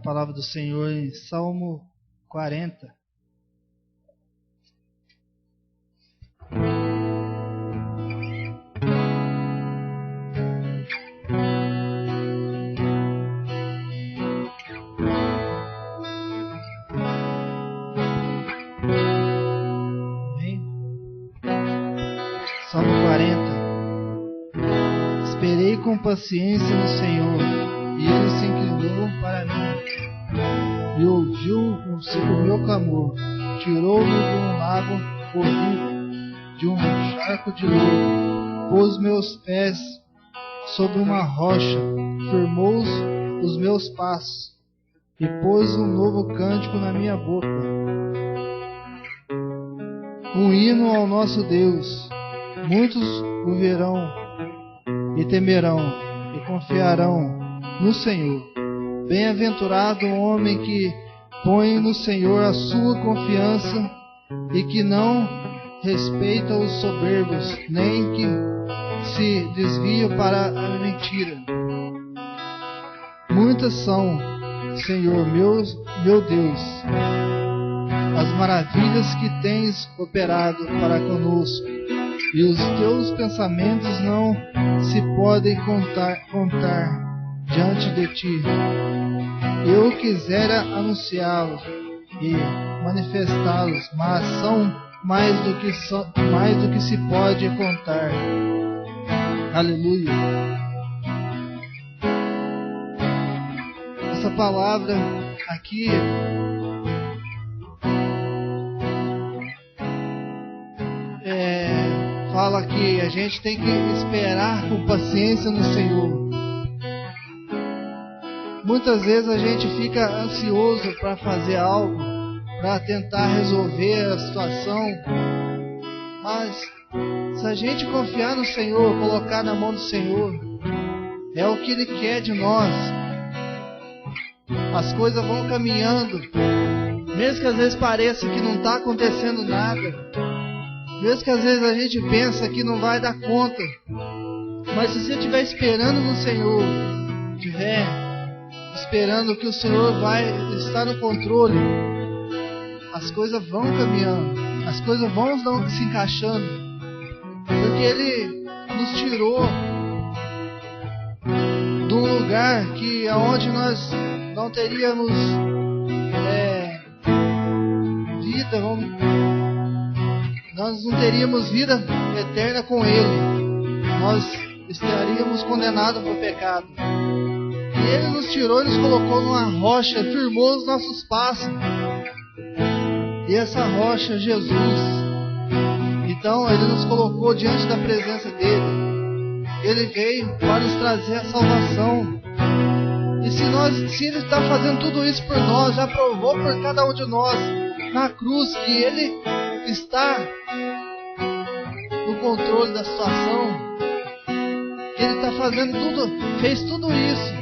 palavra do Senhor em Salmo 40. Salmo 40. Esperei com paciência no Senhor, e Ele se inclinou para mim, e ouviu o meu clamor, tirou-me de um lago horrível, de um charco de lodo, pôs meus pés sobre uma rocha, firmou os meus passos, e pôs um novo cântico na minha boca, um hino ao nosso Deus. Muitos o verão e temerão e confiarão no Senhor. Bem-aventurado o homem que põe no Senhor a sua confiança e que não respeita os soberbos, nem que se desvia para a mentira. Muitas são, Senhor meu Deus, as maravilhas que tens operado para conosco, e os teus pensamentos não se podem contar diante de ti. Eu quisera anunciá-los e manifestá-los, mas são mais do que se pode contar. Aleluia. Essa palavra aqui fala que a gente tem que esperar com paciência no Senhor. Muitas vezes a gente fica ansioso para fazer algo, para tentar resolver a situação, mas se a gente confiar no Senhor, colocar na mão do Senhor, é o que Ele quer de nós. As coisas vão caminhando, mesmo que às vezes pareça que não está acontecendo nada, mesmo que às vezes a gente pensa que não vai dar conta, mas se você estiver esperando no Senhor, estiver esperando que o Senhor vai estar no controle, as coisas vão caminhando, as coisas vão se encaixando, porque Ele nos tirou de um lugar que aonde nós não teríamos vida, nós não teríamos vida eterna com Ele. Nós estaríamos condenados por pecado. E Ele nos tirou e nos colocou numa rocha, firmou os nossos passos. E essa rocha é Jesus. Então Ele nos colocou diante da presença dEle. Ele veio para nos trazer a salvação. E se Ele está fazendo tudo isso por nós, já provou por cada um de nós na cruz que Ele está no controle da situação, Ele está fazendo tudo, fez tudo isso,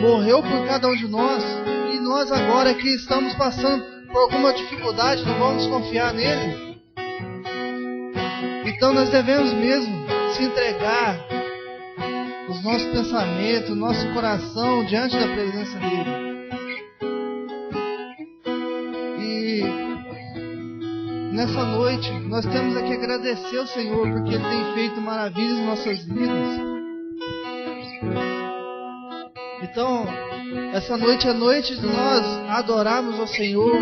morreu por cada um de nós, e nós agora que estamos passando por alguma dificuldade, não vamos confiar nele. Então nós devemos mesmo se entregar os nossos pensamentos, o nosso coração diante da presença dele. Nessa noite, nós temos aqui agradecer ao Senhor, porque Ele tem feito maravilhas em nossas vidas. Então, essa noite é noite de nós adorarmos ao Senhor,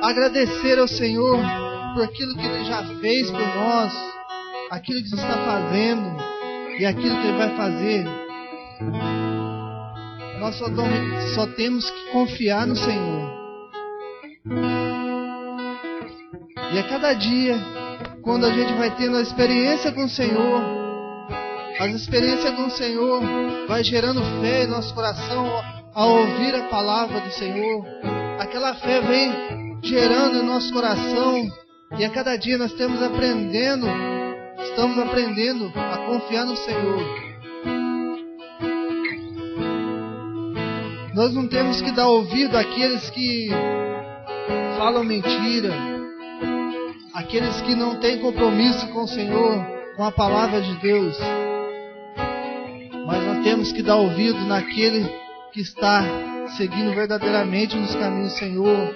agradecer ao Senhor por aquilo que Ele já fez por nós, aquilo que Ele está fazendo e aquilo que Ele vai fazer. Nós só temos que confiar no Senhor. E a cada dia, quando a gente vai tendo a experiência com o Senhor, as experiências com o Senhor vai gerando fé em nosso coração ao ouvir a palavra do Senhor. Aquela fé vem gerando em nosso coração, e a cada dia nós estamos aprendendo a confiar no Senhor. Nós não temos que dar ouvido àqueles que falam mentira, aqueles que não têm compromisso com o Senhor, com a palavra de Deus. Mas nós temos que dar ouvido naquele que está seguindo verdadeiramente nos caminhos do Senhor.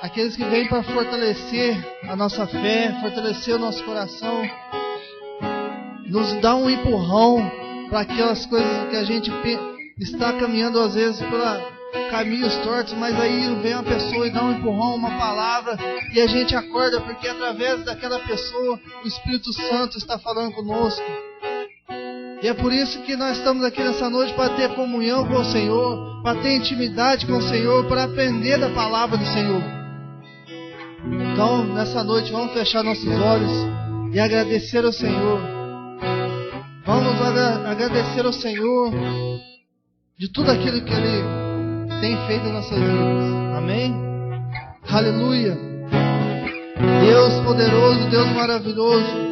Aqueles que vêm para fortalecer a nossa fé, fortalecer o nosso coração, nos dá um empurrão para aquelas coisas que a gente está caminhando às vezes por caminhos tortos, mas aí vem uma pessoa e dá um empurrão, uma palavra, e a gente acorda, porque através daquela pessoa o Espírito Santo está falando conosco. E é por isso que nós estamos aqui nessa noite, para ter comunhão com o Senhor, para ter intimidade com o Senhor, para aprender da palavra do Senhor. Então, nessa noite, vamos fechar nossos olhos e agradecer ao Senhor. Vamos agradecer ao Senhor de tudo aquilo que Ele tem feito em nossas vidas. Amém? Aleluia! Deus poderoso, Deus maravilhoso.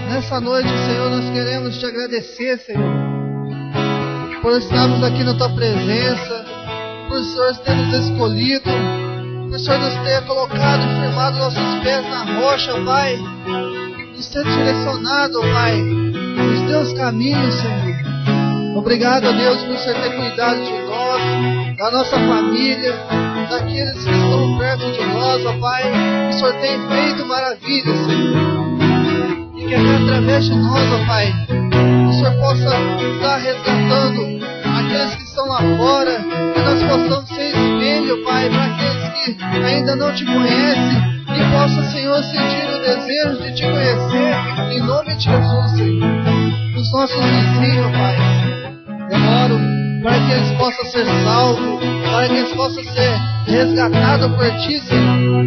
Nessa noite, Senhor, nós queremos Te agradecer, Senhor, por estarmos aqui na Tua presença, por o Senhor ter nos escolhido, por o Senhor nos ter colocado e firmado nossos pés na rocha, Pai, nos ter direcionado, Pai, nos Teus caminhos, Senhor. Obrigado, Deus, por o Senhor ter cuidado de nós, da nossa família, daqueles que estão perto de nós, ó Pai. O Senhor tem feito maravilhas, Senhor. E que através de nós, ó Pai, o Senhor possa estar resgatando aqueles que estão lá fora, que nós possamos ser espelho, Pai, para aqueles que ainda não Te conhecem, e possa, Senhor, sentir o desejo de Te conhecer, em nome de Jesus, Senhor. Os nossos vizinhos, Pai, eu oro para que eles possam ser salvos, para que eles possam ser resgatados por Ti, Senhor.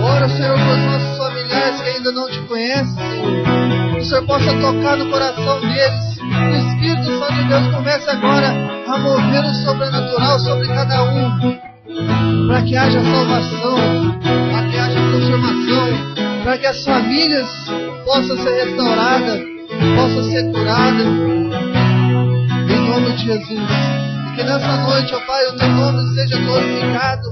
Oro, Senhor, por nossos familiares que ainda não Te conhecem, Senhor. Que o Senhor possa tocar no coração deles. Que o Espírito Santo de Deus comece agora a mover o sobrenatural sobre cada um, para que haja salvação, para que haja transformação, para que as famílias possam ser restauradas, possam ser curadas, em nome de Jesus. E que nessa noite, ó Pai, o Teu nome seja glorificado,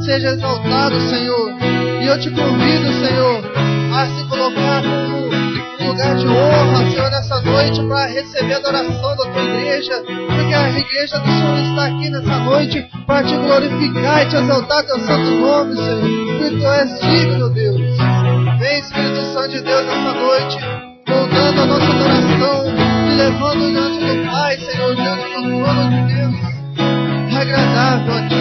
seja exaltado, Senhor. E eu Te convido, Senhor, a se colocar como um lugar de honra, Senhor, nessa noite, para receber a adoração da Tua igreja, porque a igreja do Senhor está aqui nessa noite para Te glorificar e Te exaltar Teu santo nome, Senhor, porque Tu és digno, Deus. Vem, Espírito Santo de Deus, nessa noite, moldando a nossa adoração e levando diante do Pai, Senhor, diante do trono de Deus, agradável a Ti.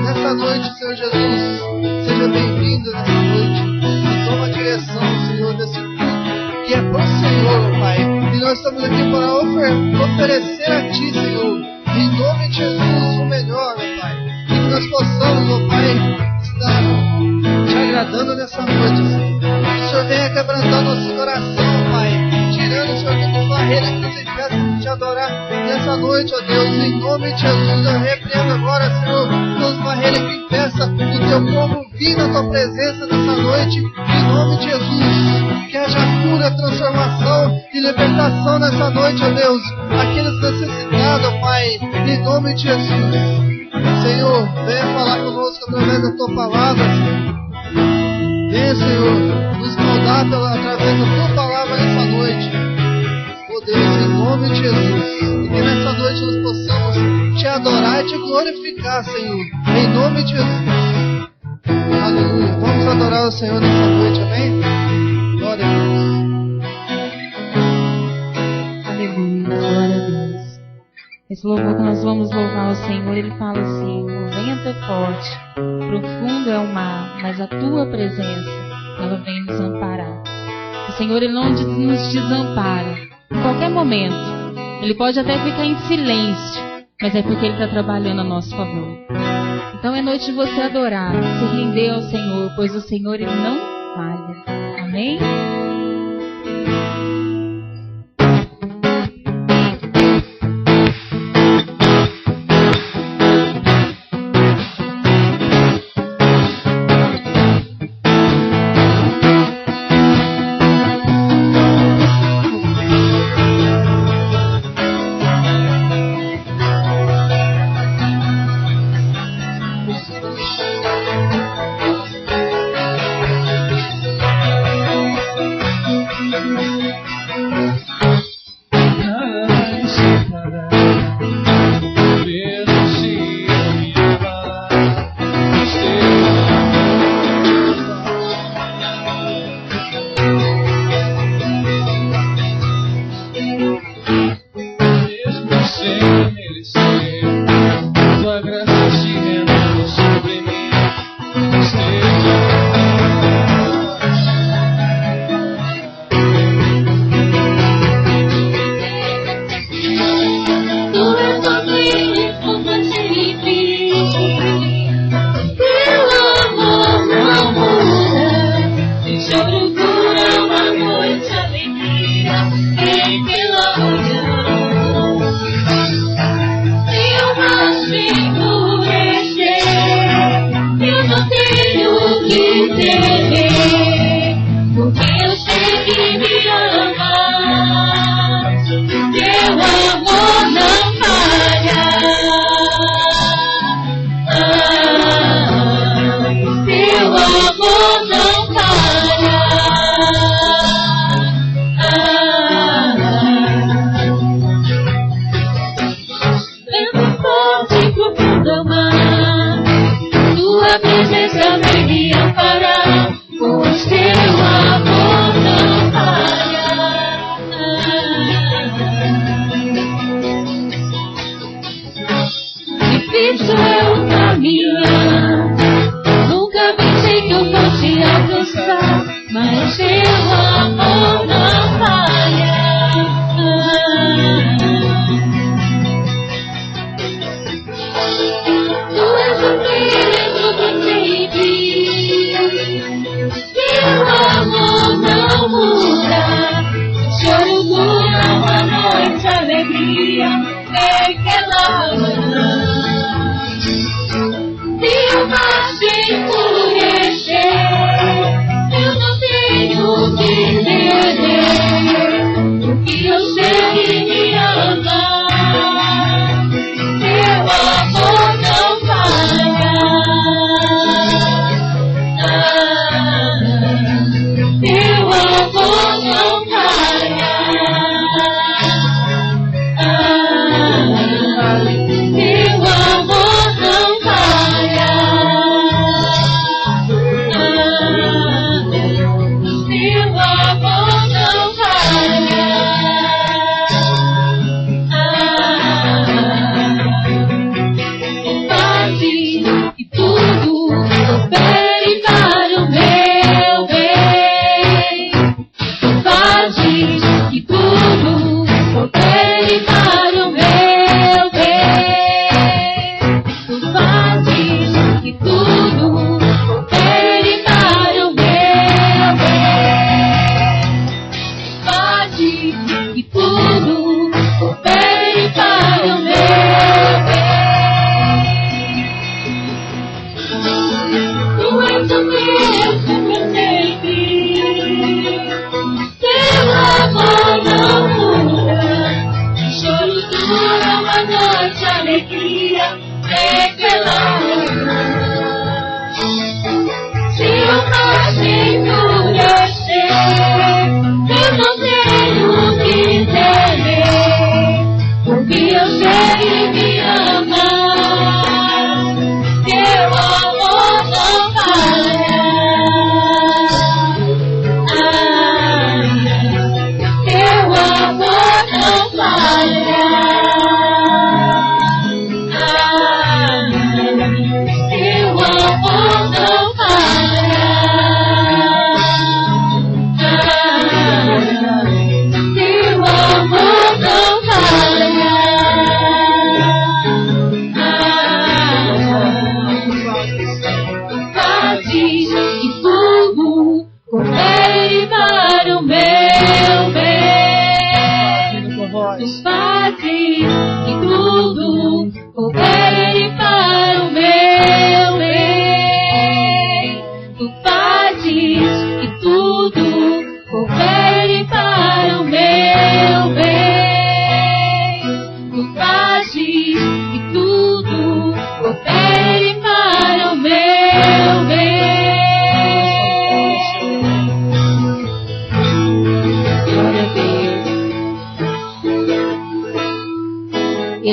Nessa noite, Senhor Jesus, seja bem-vindo nessa noite, e toma a direção, Senhor, desse culto, que é pro Senhor, Pai, e nós estamos aqui para oferecer a Ti, Senhor, em nome de Jesus, o melhor, ó Pai, e que nós possamos, ó Pai, estar Te agradando nessa noite, Senhor. Que o Senhor venha quebrantar nosso coração, Pai, tirando, Senhor, todas as barreiras que nos impeçam de Te adorar nessa noite, ó Deus, em nome de Jesus. Eu repreendo agora, Senhor, todas as barreiras que impeçam o Teu povo vir na Tua presença nessa noite, em nome de Jesus. Que haja cura, transformação e libertação nessa noite, ó Deus, aqueles necessitados, ó Pai, em nome de Jesus. Senhor, venha falar conosco através da Tua palavra, Senhor. Venha, Senhor, nos moldar através da Tua palavra nessa noite. Oh Deus, em nome de Jesus. E que nessa noite nós possamos Te adorar e Te glorificar, Senhor. Em nome de Jesus. Aleluia. Vamos adorar o Senhor nessa noite, amém? Glória a Deus. Aleluia, glória a Deus. Esse louvor que nós vamos louvar ao Senhor, Ele fala assim: o vento é forte, profundo é o mar, mas a Tua presença, ela vem nos amparar. O Senhor, Ele não nos desampara. Em qualquer momento, Ele pode até ficar em silêncio, mas é porque Ele está trabalhando a nosso favor. Então é noite de você adorar, se render ao Senhor, pois o Senhor, Ele não falha. Amém?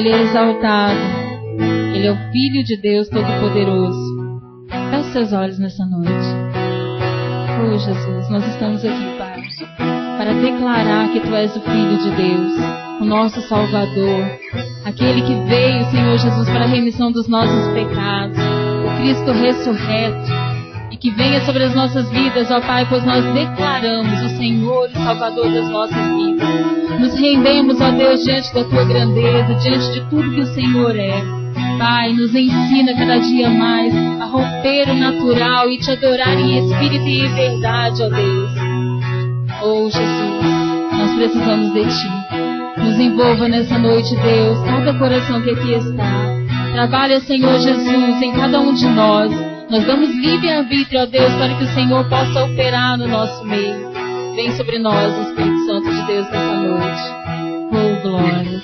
Ele é exaltado. Ele é o Filho de Deus Todo-Poderoso. Feche seus olhos nessa noite. Oh, Jesus, nós estamos aqui, Pai, para declarar que Tu és o Filho de Deus, o nosso Salvador, aquele que veio, Senhor Jesus, para a remissão dos nossos pecados, o Cristo ressurreto, e que venha sobre as nossas vidas, ó Pai, pois nós declaramos o Senhor e Salvador das nossas vidas. Nos rendemos, ó Deus, diante da Tua grandeza, diante de tudo que o Senhor é. Pai, nos ensina cada dia mais a romper o natural e Te adorar em espírito e em verdade, ó Deus. Oh, Jesus, nós precisamos de Ti. Nos envolva nessa noite, Deus, cada coração que aqui está. Trabalha, Senhor Jesus, em cada um de nós. Nós damos livre-arbítrio, ó Deus, para que o Senhor possa operar no nosso meio. Vem sobre nós, Espírito Santo de Deus, nessa noite. Oh, glórias.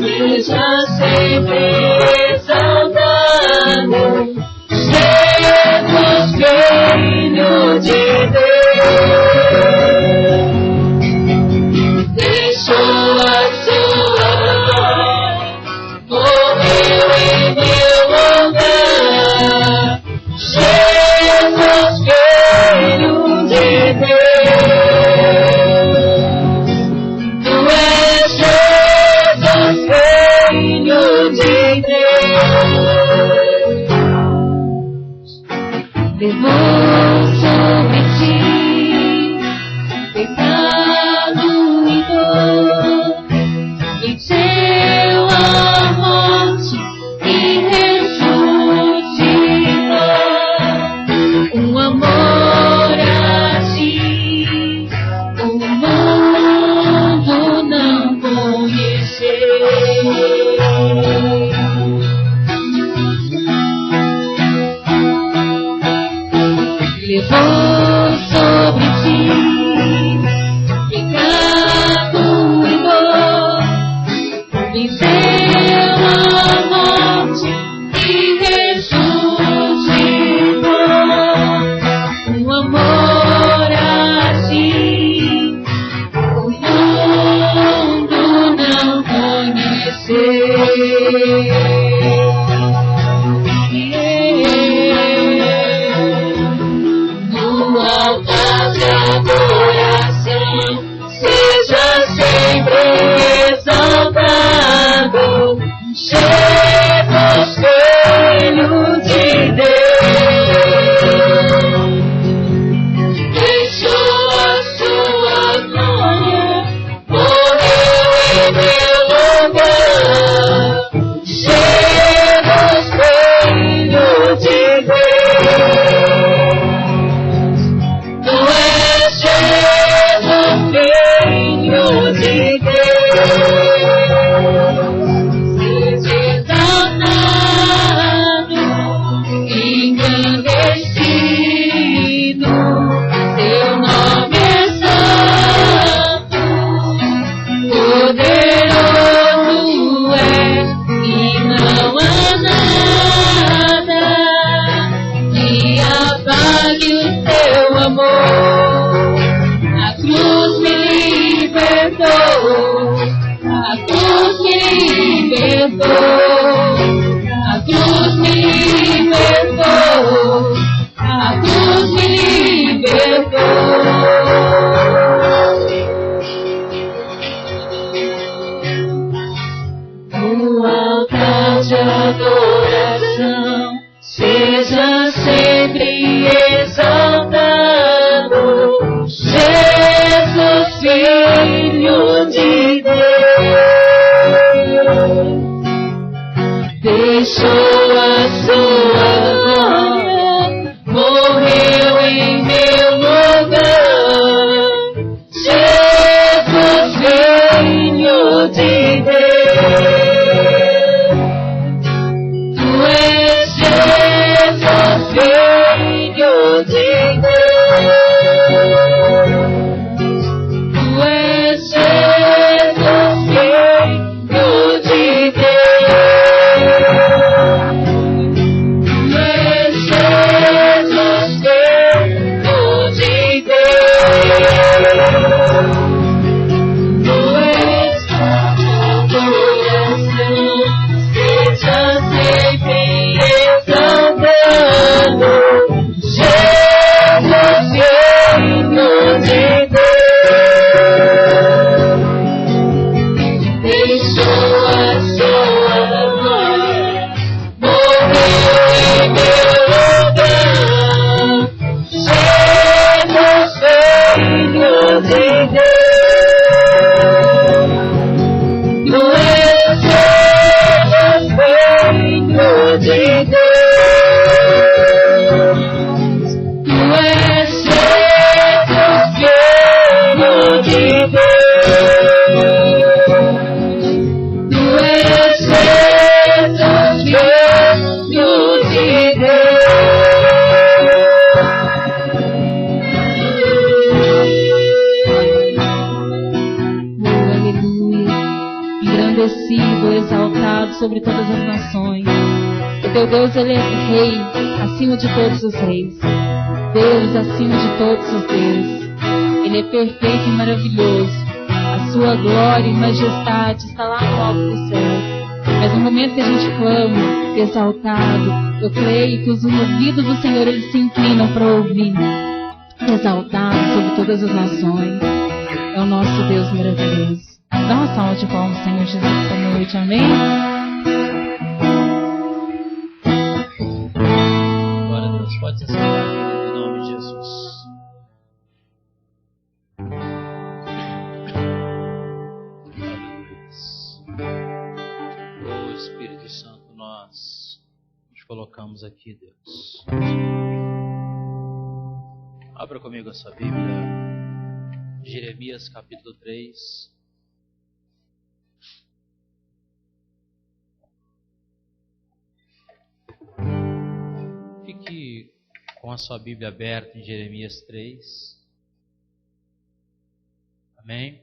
seja sempre exaltado, Jesus, Filho de Deus, deixou a sua glória, morreu em meu lugar, Jesus, Filho de Deus, Tu és Jesus, Filho de Deus, levou sobre ti pecado e dor, venceu a morte e ressuscitou, um amor assim o mundo não conheceu. Levou sobre ti pecado e dor, venceu a morte e ressuscitou, um amor assim o mundo não conheceu. No altar de adoração, seja sempre exaltado, Jesus, Filho de Deus, deixou a sua glória, morreu em meu lugar, Jesus, Filho de Deus, Tu és Jesus, Filho de Deus, seja exaltado, engrandecido, Teu nome é santo, poderoso é, e não há nada que apague o Teu amor. A cruz me libertou, a cruz me libertou, a cruz me libertou, a cruz me libertou. No altar de adoração, seja sempre exaltado, Jesus, Filho de Deus, sobre todas as nações. O teu Deus, Ele é Rei acima de todos os reis. Deus acima de todos os deuses. Ele é perfeito e maravilhoso. A sua glória e majestade está lá no alto do céu. Mas no momento que a gente clama, exaltado, eu creio que os ouvidos do Senhor, eles se inclinam para ouvir. Exaltado sobre todas as nações. É o nosso Deus maravilhoso. Dá uma salva de palmas, Senhor Jesus, esta noite. Amém? Glória a Deus. Pode se sentar, querido, em nome de Jesus. Oh, Espírito Santo, nós nos colocamos aqui, Deus. Abra comigo a sua Bíblia. Jeremias capítulo 3. Fique com a sua Bíblia aberta em Jeremias 3. Amém?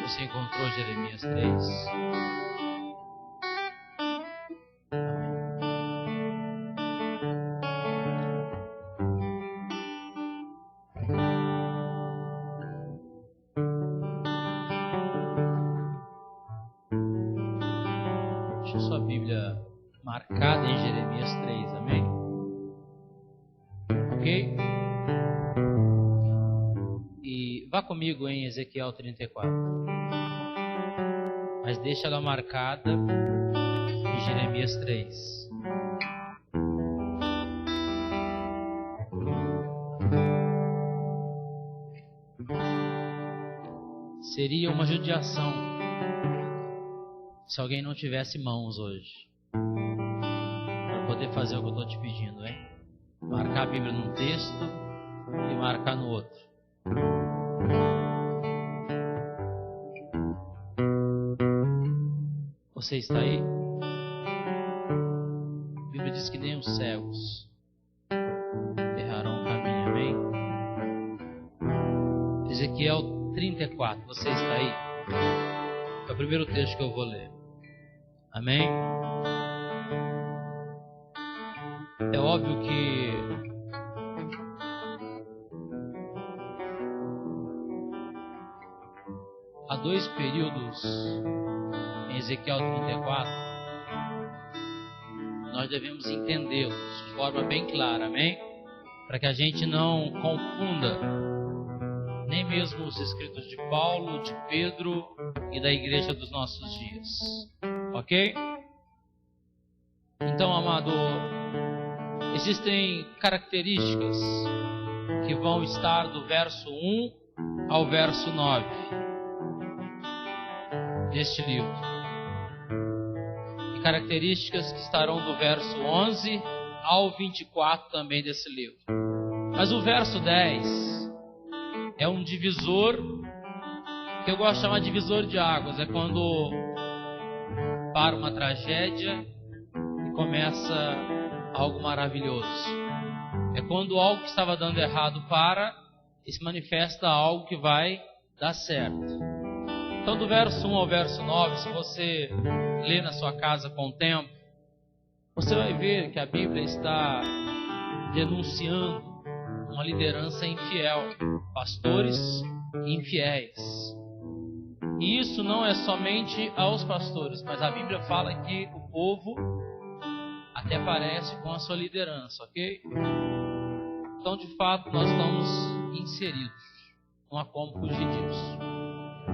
Você encontrou Jeremias 3? Deixa sua Bíblia marcada em Jeremias 3, amém? Ok? E vá comigo em Ezequiel 34. Mas deixa ela marcada em Jeremias 3. Seria uma judiação se alguém não tivesse mãos hoje para poder fazer o que eu estou te pedindo, hein? Marcar a Bíblia num texto e marcar no outro. Você está aí? A Bíblia diz que nem os cegos errarão o caminho, amém? Ezequiel 34, você está aí? É o primeiro texto que eu vou ler. Amém? É óbvio que há dois períodos em Ezequiel 34, nós devemos entendê-los de forma bem clara, amém? Para que a gente não confunda nem mesmo os escritos de Paulo, de Pedro e da igreja dos nossos dias, ok? Então, amado, existem características que vão estar do verso 1 ao verso 9 deste livro. Características que estarão do verso 11 ao 24 também desse livro. Mas o verso 10 é um divisor, que eu gosto de chamar de divisor de águas. É quando para uma tragédia e começa algo maravilhoso. É quando algo que estava dando errado para e se manifesta algo que vai dar certo. Então, do verso 1 ao verso 9, se você ler na sua casa com o tempo, você vai ver que a Bíblia está denunciando uma liderança infiel, pastores infiéis. E isso não é somente aos pastores, mas a Bíblia fala que o povo até parece com a sua liderança, ok? Então, de fato, nós estamos inseridos, não há como fugir disso.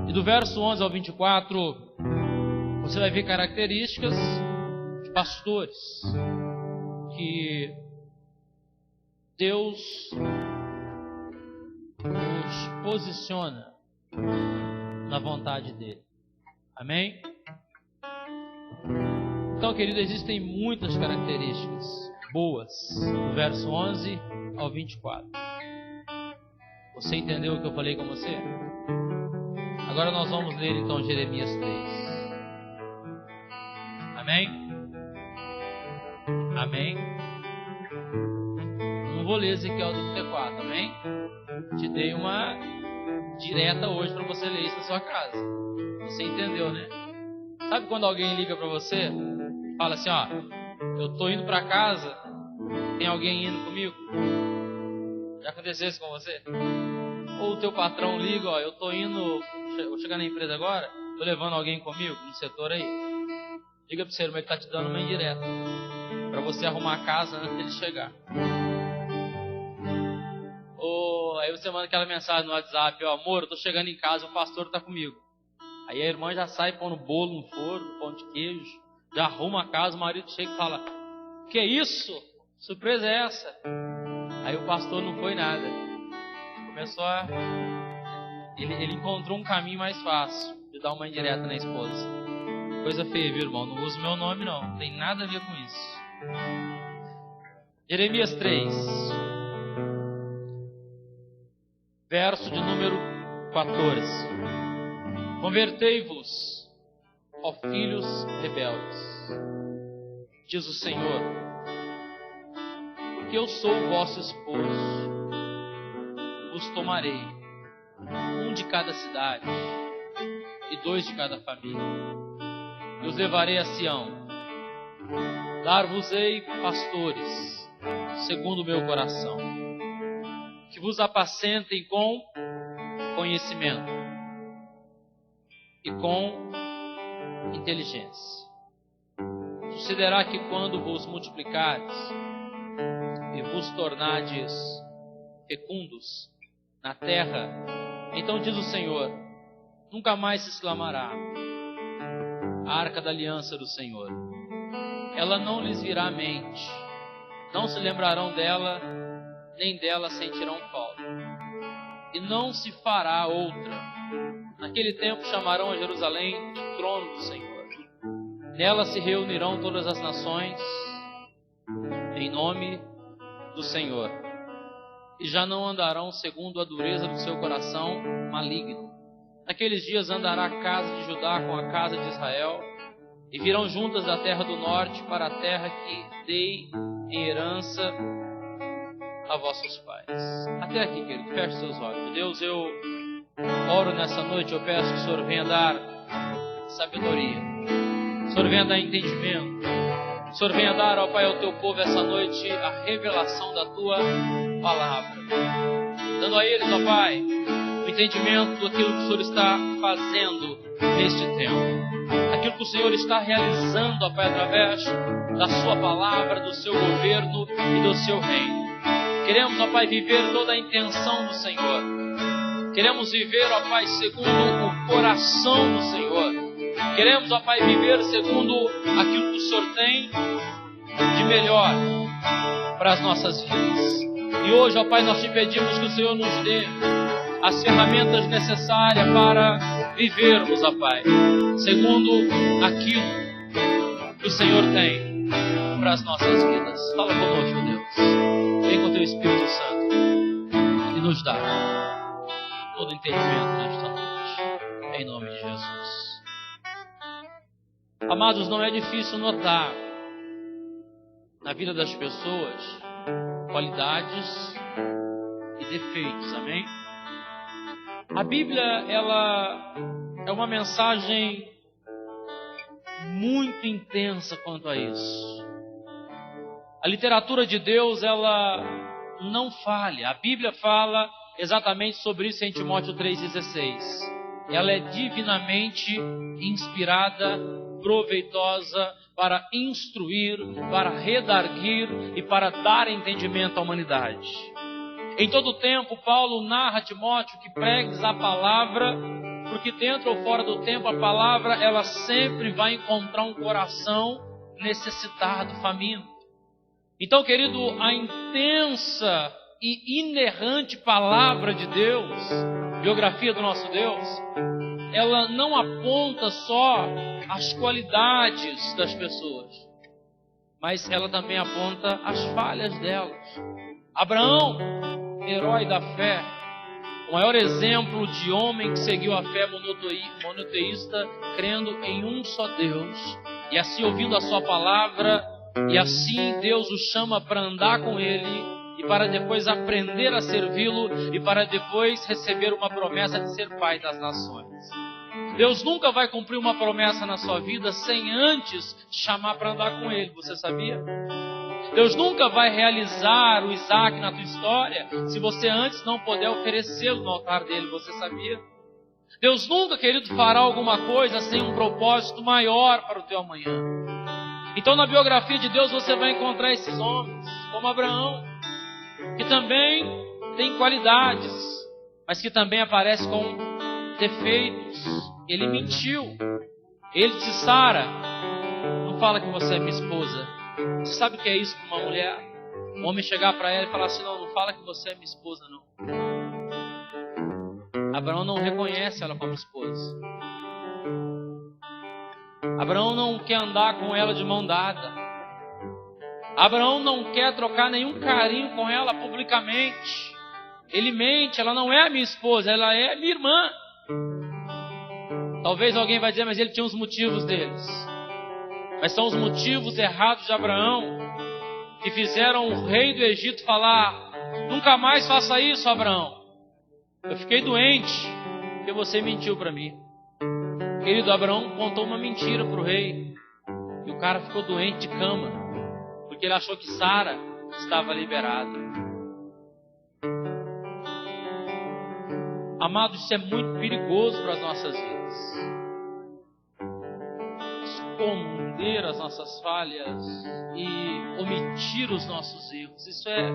E do verso 11 ao 24, você vai ver características de pastores que Deus os posiciona na vontade dele. Amém? Então, querido, existem muitas características, boas, do verso 11 ao 24. Você entendeu o que eu falei com você? Agora nós vamos ler então Jeremias 3. Amém? Amém? Não vou ler Ezequiel 34, amém? Te dei uma direta hoje para você ler isso na sua casa. Você entendeu, né? Sabe quando alguém liga para você, fala assim, ó, eu tô indo para casa, tem alguém indo comigo? Já aconteceu isso com você? Ou o teu patrão liga, ó, eu tô indo, vou chegar na empresa agora, tô levando alguém comigo no setor aí. Diga pro seu irmão, ele tá te dando uma indireta para você arrumar a casa antes dele chegar. Ou aí você manda aquela mensagem no WhatsApp, ó, amor, eu tô chegando em casa, o pastor tá comigo. Aí a irmã já sai pondo bolo no forno, pão de queijo, já arruma a casa, o marido chega e fala, que isso? Surpresa é essa? Aí o pastor não foi nada. Começou a... Ele encontrou um caminho mais fácil de dar uma indireta na esposa. Coisa feia, viu, irmão? Não uso meu nome, não. Não tem nada a ver com isso. Jeremias 3. Verso de número 14. Convertei-vos, ó filhos rebeldes, diz o Senhor, porque eu sou o vosso esposo, vos tomarei, um de cada cidade e 2 de cada família, e os levarei a Sião, dar-vos-ei pastores, segundo o meu coração, que vos apacentem com conhecimento e com inteligência. Sucederá que quando vos multiplicardes e vos tornardes fecundos na terra, então diz o Senhor, nunca mais se exclamará a arca da aliança do Senhor. Ela não lhes virá à mente, não se lembrarão dela, nem dela sentirão falta. E não se fará outra. Naquele tempo chamarão a Jerusalém de trono do Senhor. Nela se reunirão todas as nações em nome do Senhor. E já não andarão segundo a dureza do seu coração maligno. Naqueles dias andará a casa de Judá com a casa de Israel, e virão juntas da terra do norte para a terra que dei em herança a vossos pais. Até aqui, querido, feche seus olhos. Deus, eu oro nessa noite, eu peço que o Senhor venha dar sabedoria, o Senhor venha dar entendimento, o Senhor venha dar, ó Pai, ao teu povo essa noite a revelação da tua palavra, dando a eles, ó Pai, o entendimento daquilo que o Senhor está fazendo neste tempo, aquilo que o Senhor está realizando, ó Pai, através da sua palavra, do seu governo e do seu reino. Queremos, ó Pai, viver toda a intenção do Senhor. Queremos viver, ó Pai, segundo o coração do Senhor. Queremos, ó Pai, viver segundo aquilo que o Senhor tem de melhor para as nossas vidas. E hoje, ó Pai, nós te pedimos que o Senhor nos dê as ferramentas necessárias para vivermos, ó Pai, segundo aquilo que o Senhor tem para as nossas vidas. Fala conosco, Deus. Vem com o teu Espírito Santo e nos dá todo entendimento nesta noite, em nome de Jesus. Amados, não é difícil notar na vida das pessoas qualidades e defeitos, amém? A Bíblia, ela é uma mensagem muito intensa quanto a isso. A literatura de Deus, ela não falha. A Bíblia fala exatamente sobre isso em Timóteo 3,16. Ela é divinamente inspirada, proveitosa para instruir, para redarguir e para dar entendimento à humanidade. Em todo tempo, Paulo narra a Timóteo que pregues a palavra, porque dentro ou fora do tempo, a palavra, ela sempre vai encontrar um coração necessitado, faminto. Então, querido, a intensa e inerrante palavra de Deus, biografia do nosso Deus, ela não aponta só as qualidades das pessoas, mas ela também aponta as falhas delas. Abraão, herói da fé, o maior exemplo de homem que seguiu a fé monoteísta, crendo em um só Deus, e assim ouvindo a sua palavra, e assim Deus o chama para andar com ele, e para depois aprender a servi-lo, e para depois receber uma promessa de ser pai das nações. Deus nunca vai cumprir uma promessa na sua vida sem antes te chamar para andar com ele, você sabia? Deus nunca vai realizar o Isaac na tua história se você antes não puder oferecê-lo no altar dele, você sabia? Deus nunca, querido, fará alguma coisa sem um propósito maior para o teu amanhã. Então na biografia de Deus você vai encontrar esses homens, como Abraão, que também tem qualidades, mas que também aparece com defeitos. Ele mentiu. Ele disse: Sara, não fala que você é minha esposa. Você sabe o que é isso para uma mulher? Um homem chegar para ela e falar assim: não fala que você é minha esposa, não. Abraão não reconhece ela como esposa. Abraão não quer andar com ela de mão dada. Abraão não quer trocar nenhum carinho com ela publicamente. Ele mente: ela não é a minha esposa, ela é minha irmã. Talvez alguém vai dizer: mas ele tinha os motivos deles. Mas são os motivos errados de Abraão que fizeram o rei do Egito falar: nunca mais faça isso, Abraão. Eu fiquei doente porque você mentiu para mim. Querido, Abraão contou uma mentira para o rei e o cara ficou doente de cama porque ele achou que Sara estava liberada. Amados, isso é muito perigoso para as nossas vidas. Esconder as nossas falhas e omitir os nossos erros. Isso é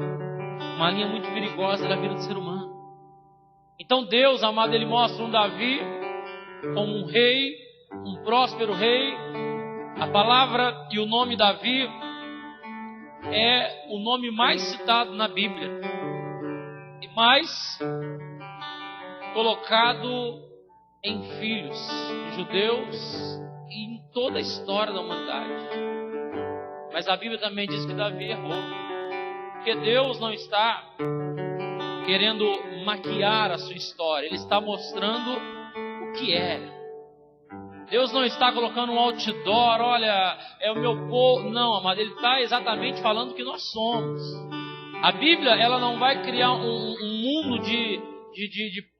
uma linha muito perigosa da vida do ser humano. Então Deus, amado, Ele mostra um Davi como um rei, um próspero rei. A palavra e o nome Davi é o nome mais citado na Bíblia e mais colocado em filhos de judeus e em toda a história da humanidade. Mas a Bíblia também diz que Davi errou, porque Deus não está querendo maquiar a sua história, Ele está mostrando o que é. Deus não está colocando um outdoor: olha, é o meu povo. Não, amado, Ele está exatamente falando o que nós somos. A Bíblia, ela não vai criar um mundo de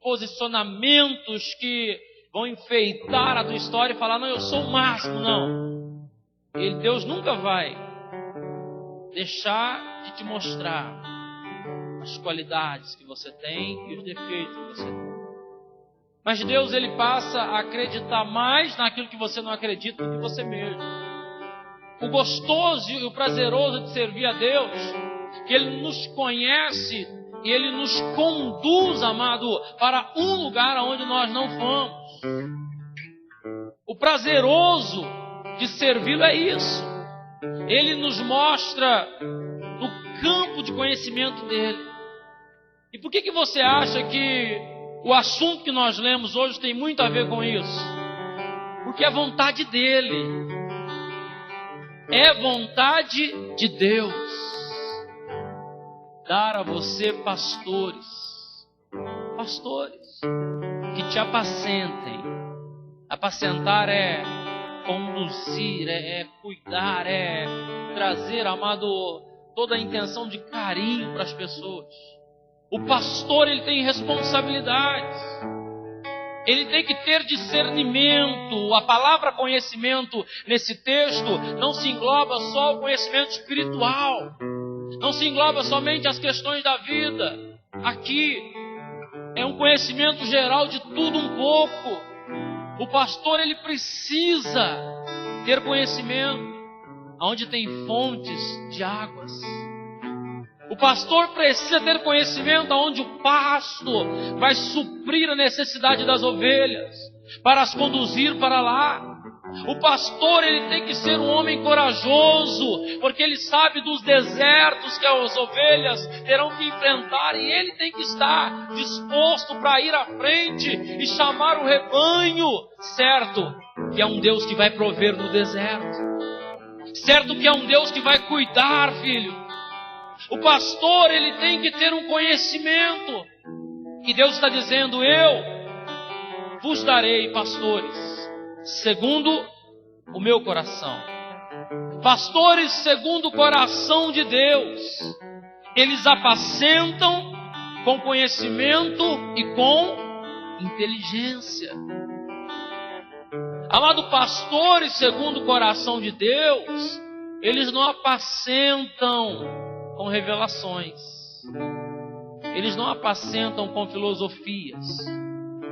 posicionamentos que vão enfeitar a tua história e falar: não, eu sou o máximo. Não. Deus nunca vai deixar de te mostrar as qualidades que você tem e os defeitos que você tem. Mas Deus, Ele passa a acreditar mais naquilo que você não acredita do que você mesmo. O gostoso e o prazeroso de servir a Deus, que Ele nos conhece e Ele nos conduz, amado, para um lugar onde nós não fomos. O prazeroso de servi-lo é isso. Ele nos mostra o campo de conhecimento dEle. E por que você acha que o assunto que nós lemos hoje tem muito a ver com isso? Porque é vontade dEle. É vontade de Deus dar a você pastores que te apacentem. Apacentar é conduzir, é cuidar, é trazer, amado, toda a intenção de carinho para as pessoas. O pastor, ele tem responsabilidades. Ele tem que ter discernimento. A palavra conhecimento nesse texto não se engloba só o conhecimento espiritual. Não se engloba somente as questões da vida. Aqui é um conhecimento geral de tudo um pouco. O pastor, ele precisa ter conhecimento onde tem fontes de águas. O pastor precisa ter conhecimento onde o pasto vai suprir a necessidade das ovelhas, para as conduzir para lá. O pastor, ele tem que ser um homem corajoso, porque ele sabe dos desertos que as ovelhas terão que enfrentar, e ele tem que estar disposto para ir à frente e chamar o rebanho, certo? Que é um Deus que vai prover no deserto. Certo que é um Deus que vai cuidar, filho. O pastor, ele tem que ter um conhecimento. E Deus está dizendo: eu vos darei pastores segundo o meu coração. Pastores segundo o coração de Deus. Eles apacentam com conhecimento e com inteligência. Amado, pastores segundo o coração de Deus, eles não apacentam com revelações. Eles não apacentam com filosofias.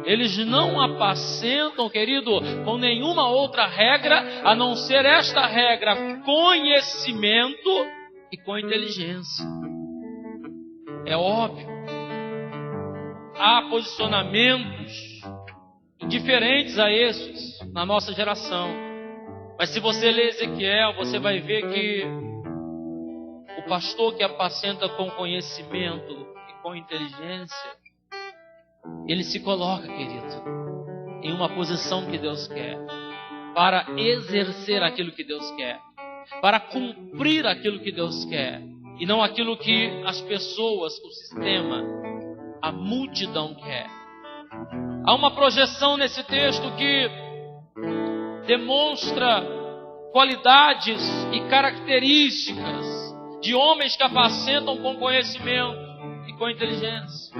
Eles não apacentam, querido, com nenhuma outra regra, a não ser esta regra: conhecimento e com inteligência. É óbvio. Há posicionamentos diferentes a esses na nossa geração. Mas se você ler Ezequiel, você vai ver que o pastor que apacenta com conhecimento e com inteligência, ele se coloca, querido, em uma posição que Deus quer, para exercer aquilo que Deus quer, para cumprir aquilo que Deus quer, e não aquilo que as pessoas, o sistema, a multidão quer. Há uma projeção nesse texto que demonstra qualidades e características de homens que apacentam com conhecimento e com inteligência.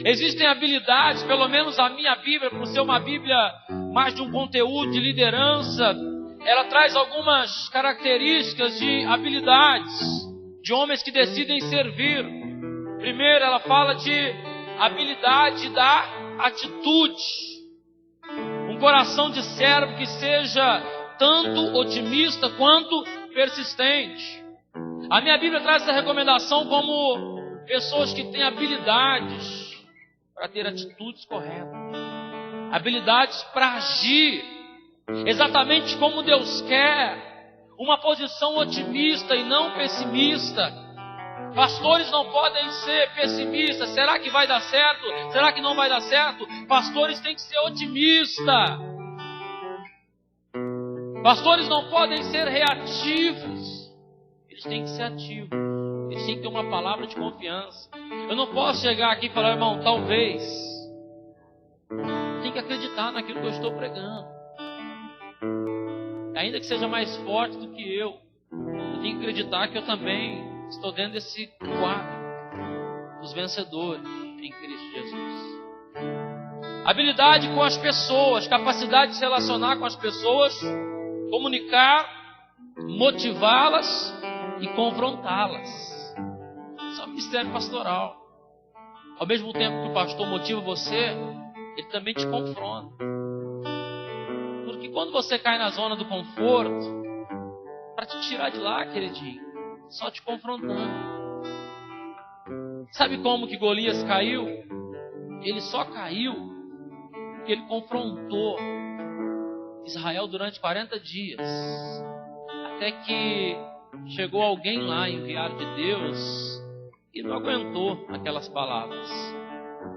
Existem habilidades, pelo menos a minha Bíblia, por ser uma Bíblia mais de um conteúdo de liderança, ela traz algumas características de habilidades de homens que decidem servir. Primeiro, ela fala de habilidade da atitude. Um coração de servo que seja tanto otimista quanto persistente. A minha Bíblia traz essa recomendação como pessoas que têm habilidades para ter atitudes corretas, habilidades para agir exatamente como Deus quer, uma posição otimista e não pessimista. Pastores não podem ser pessimistas. Será que vai dar certo? Será que não vai dar certo? Pastores têm que ser otimistas. Pastores não podem ser reativos. Eles têm que ser ativos. Eles têm que ter uma palavra de confiança. Eu não posso chegar aqui e falar: irmão, talvez. Tem que acreditar naquilo que eu estou pregando. Ainda que seja mais forte do que eu tenho que acreditar que eu também estou dentro desse quadro dos vencedores em Cristo Jesus. Habilidade com as pessoas, capacidade de se relacionar com as pessoas, comunicar, motivá-las e confrontá-las. Isso é um ministério pastoral. Ao mesmo tempo que o pastor motiva você, ele também te confronta. Porque quando você cai na zona do conforto, para te tirar de lá, queridinho, só te confrontando. Sabe como que Golias caiu? Ele só caiu porque ele confrontou Israel durante 40 dias. Até que chegou alguém lá, enviado de Deus, e não aguentou aquelas palavras.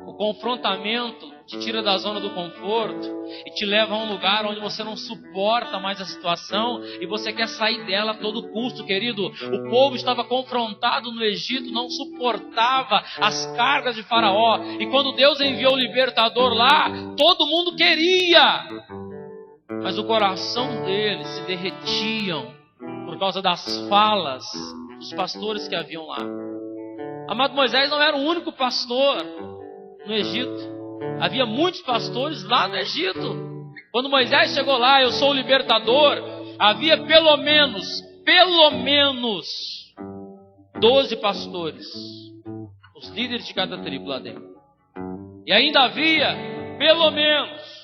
O confrontamento te tira da zona do conforto e te leva a um lugar onde você não suporta mais a situação e você quer sair dela a todo custo, querido. O povo estava confrontado no Egito, não suportava as cargas de Faraó. E quando Deus enviou o libertador lá, todo mundo queria. Mas o coração deles se derretiam por causa das falas dos pastores que haviam lá. Amado, Moisés não era o único pastor no Egito. Havia muitos pastores lá no Egito. Quando Moisés chegou lá: eu sou o libertador, havia pelo menos 12 pastores, os líderes de cada tribo lá dentro. E ainda havia pelo menos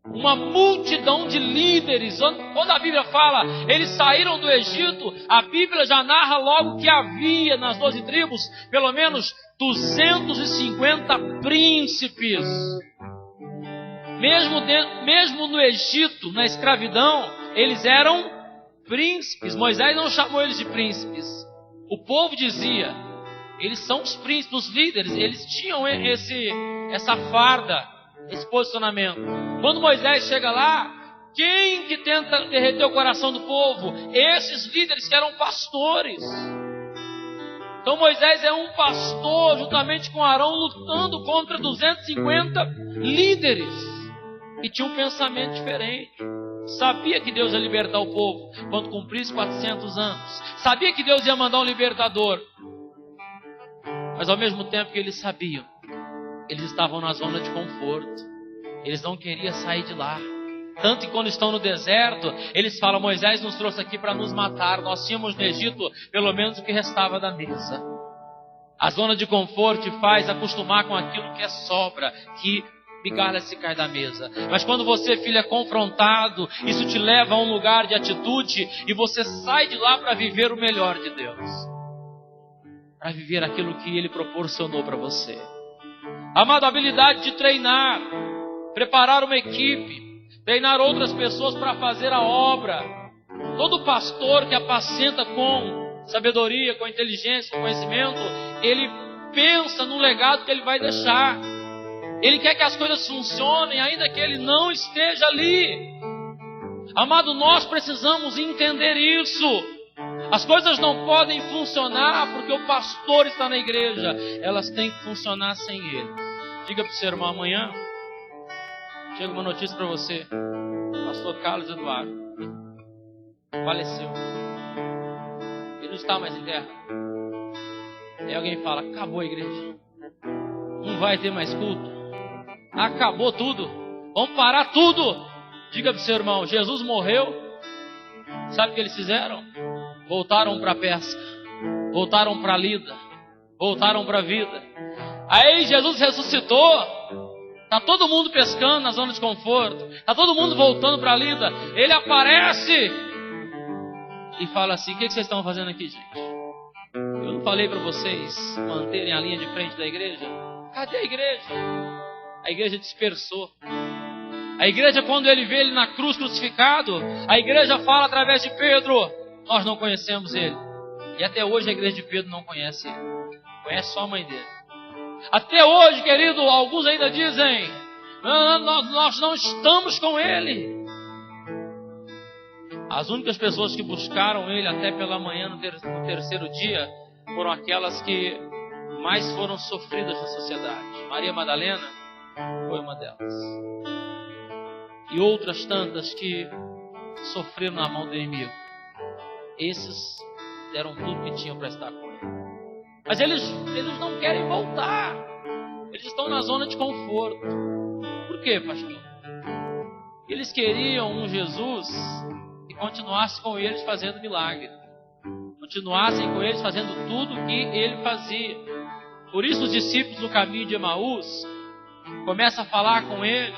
uma multidão de líderes. Quando a Bíblia fala eles saíram do Egito, a Bíblia já narra logo que havia nas 12 tribos pelo menos 250 príncipes. Mesmo no Egito, na escravidão, eles eram príncipes. Moisés não chamou eles de príncipes. O povo dizia: eles são os príncipes, os líderes. Eles tinham essa farda, esse posicionamento. Quando Moisés chega lá, Quem que tenta derreter o coração do povo? Esses líderes que eram pastores. Então Moisés é um pastor, juntamente com Arão, lutando contra 250 líderes que tinham um pensamento diferente. Sabia que Deus ia libertar o povo quando cumprisse 400 anos. Sabia que Deus ia mandar um libertador. Mas ao mesmo tempo que eles sabiam, eles estavam na zona de conforto. Eles não queriam sair de lá. Tanto que quando estão no deserto, eles falam: Moisés nos trouxe aqui para nos matar. Nós tínhamos no Egito pelo menos o que restava da mesa. A zona de conforto te faz acostumar com aquilo que é sobra, que migalha se cai da mesa. Mas quando você, filho, é confrontado, isso te leva a um lugar de atitude e você sai de lá para viver o melhor de Deus, para viver aquilo que Ele proporcionou para você. Amado, a habilidade de treinar, preparar uma equipe, treinar outras pessoas para fazer a obra. Todo pastor que apacenta com sabedoria, com inteligência, com conhecimento, ele pensa no legado que ele vai deixar. Ele quer que as coisas funcionem, ainda que ele não esteja ali. Amado, nós precisamos entender isso. As coisas não podem funcionar porque o pastor está na igreja. Elas têm que funcionar sem ele. Diga para o seu irmão: amanhã chega uma notícia para você. Pastor Carlos Eduardo faleceu. Ele não está mais em terra. Aí alguém fala: acabou a igreja. Não vai ter mais culto. Acabou tudo. Vamos parar tudo. Diga para o seu irmão: Jesus morreu. Sabe o que eles fizeram? Voltaram para a pesca. Voltaram para a lida. Voltaram para a vida. Aí Jesus ressuscitou. Está todo mundo pescando na zona de conforto. Está todo mundo voltando para a lida. Ele aparece e fala assim: o que vocês estão fazendo aqui, gente? Eu não falei para vocês manterem a linha de frente da igreja? Cadê a igreja? A igreja dispersou. A igreja, quando ele vê ele na cruz crucificado, a igreja fala através de Pedro: nós não conhecemos ele. E até hoje a igreja de Pedro não conhece ele. Conhece só a mãe dele. Até hoje, querido, alguns ainda dizem: nós não estamos com ele. As únicas pessoas que buscaram ele até pela manhã no terceiro dia foram aquelas que mais foram sofridas na sociedade. Maria Madalena foi uma delas. E outras tantas que sofreram na mão do inimigo. Esses deram tudo que tinham para estar com ele. Mas eles não querem voltar. Eles estão na zona de conforto. Por quê, pastor? Eles queriam um Jesus que continuasse com eles fazendo milagre. Continuassem com eles fazendo tudo que ele fazia. Por isso os discípulos no caminho de Emaús começam a falar com ele.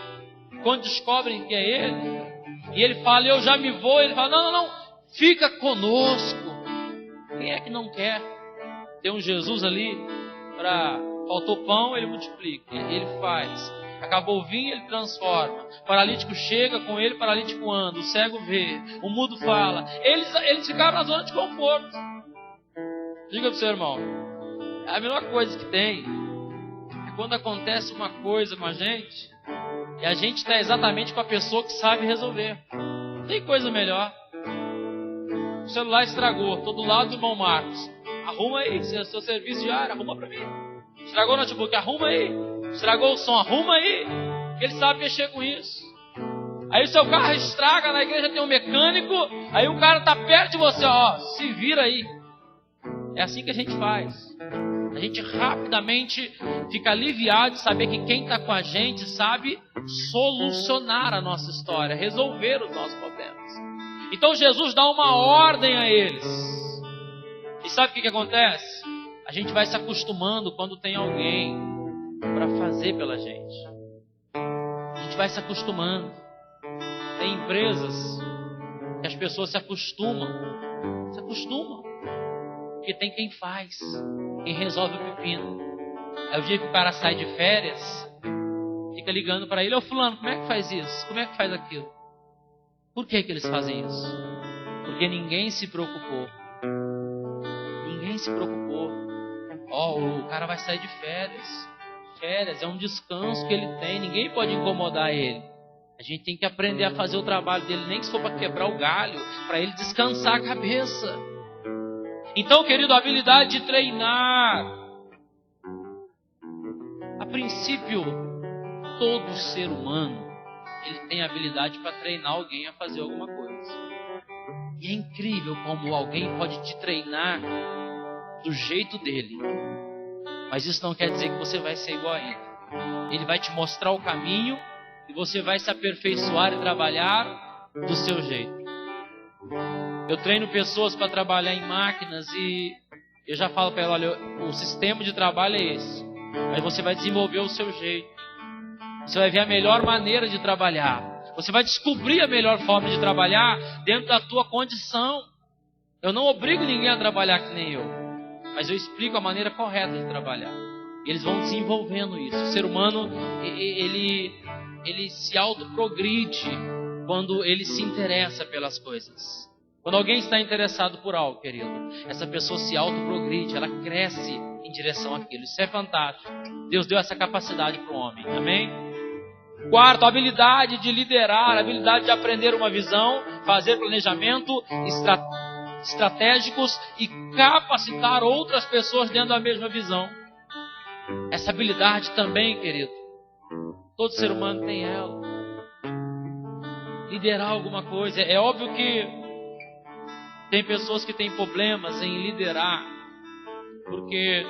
Quando descobrem que é ele, e ele fala: eu já me vou. Ele fala: não, fica conosco. Quem é que não quer ter um Jesus ali? Faltou pão, ele multiplica, ele faz. Acabou o vinho, ele transforma. Paralítico chega, com ele paralítico anda. O cego vê, o mudo fala. Eles ficaram na zona de conforto. Diga para o seu irmão: a melhor coisa que tem é quando acontece uma coisa com a gente e a gente está exatamente com a pessoa que sabe resolver. Não tem coisa melhor. O celular estragou, estou do lado do irmão Marcos. Arruma aí, seu serviço diário, arruma para mim. Estragou o notebook, arruma aí. Estragou o som, arruma aí. Ele sabe mexer com isso. Aí o seu carro estraga, na igreja tem um mecânico. Aí o cara está perto de você, se vira aí. É assim que a gente faz. A gente rapidamente fica aliviado de saber que quem está com a gente sabe solucionar a nossa história, resolver os nossos problemas. Então Jesus dá uma ordem a eles. E sabe o que acontece? A gente vai se acostumando quando tem alguém para fazer pela gente. A gente vai se acostumando. Tem empresas que as pessoas se acostumam. Porque tem quem faz, quem resolve o pepino. Aí o dia que o cara sai de férias, fica ligando para ele: ô fulano, como é que faz isso? Como é que faz aquilo? Por que eles fazem isso? Porque ninguém se preocupou. O cara vai sair de férias. Férias é um descanso que ele tem. Ninguém pode incomodar ele. A gente tem que aprender a fazer o trabalho dele, nem que se for para quebrar o galho, para ele descansar a cabeça. Então, querido, a habilidade de treinar. A princípio, todo ser humano, ele tem habilidade para treinar alguém a fazer alguma coisa. E é incrível como alguém pode te treinar do jeito dele. Mas isso não quer dizer que você vai ser igual a ele. Ele vai te mostrar o caminho e você vai se aperfeiçoar e trabalhar do seu jeito. Eu treino pessoas para trabalhar em máquinas e eu já falo para ela, olha, o sistema de trabalho é esse. Mas você vai desenvolver o seu jeito. Você vai ver a melhor maneira de trabalhar. Você vai descobrir a melhor forma de trabalhar dentro da tua condição. Eu não obrigo ninguém a trabalhar que nem eu. Mas eu explico a maneira correta de trabalhar. Eles vão desenvolvendo isso. O ser humano, ele se autoprogride quando ele se interessa pelas coisas. Quando alguém está interessado por algo, querido, essa pessoa se autoprogride, ela cresce em direção àquilo. Isso é fantástico. Deus deu essa capacidade para o homem. Amém? Quarto, a habilidade de liderar, a habilidade de aprender uma visão, fazer planejamento estratégicos e capacitar outras pessoas dentro da mesma visão. Essa habilidade também, querido, todo ser humano tem ela. Liderar alguma coisa. É óbvio que tem pessoas que têm problemas em liderar, porque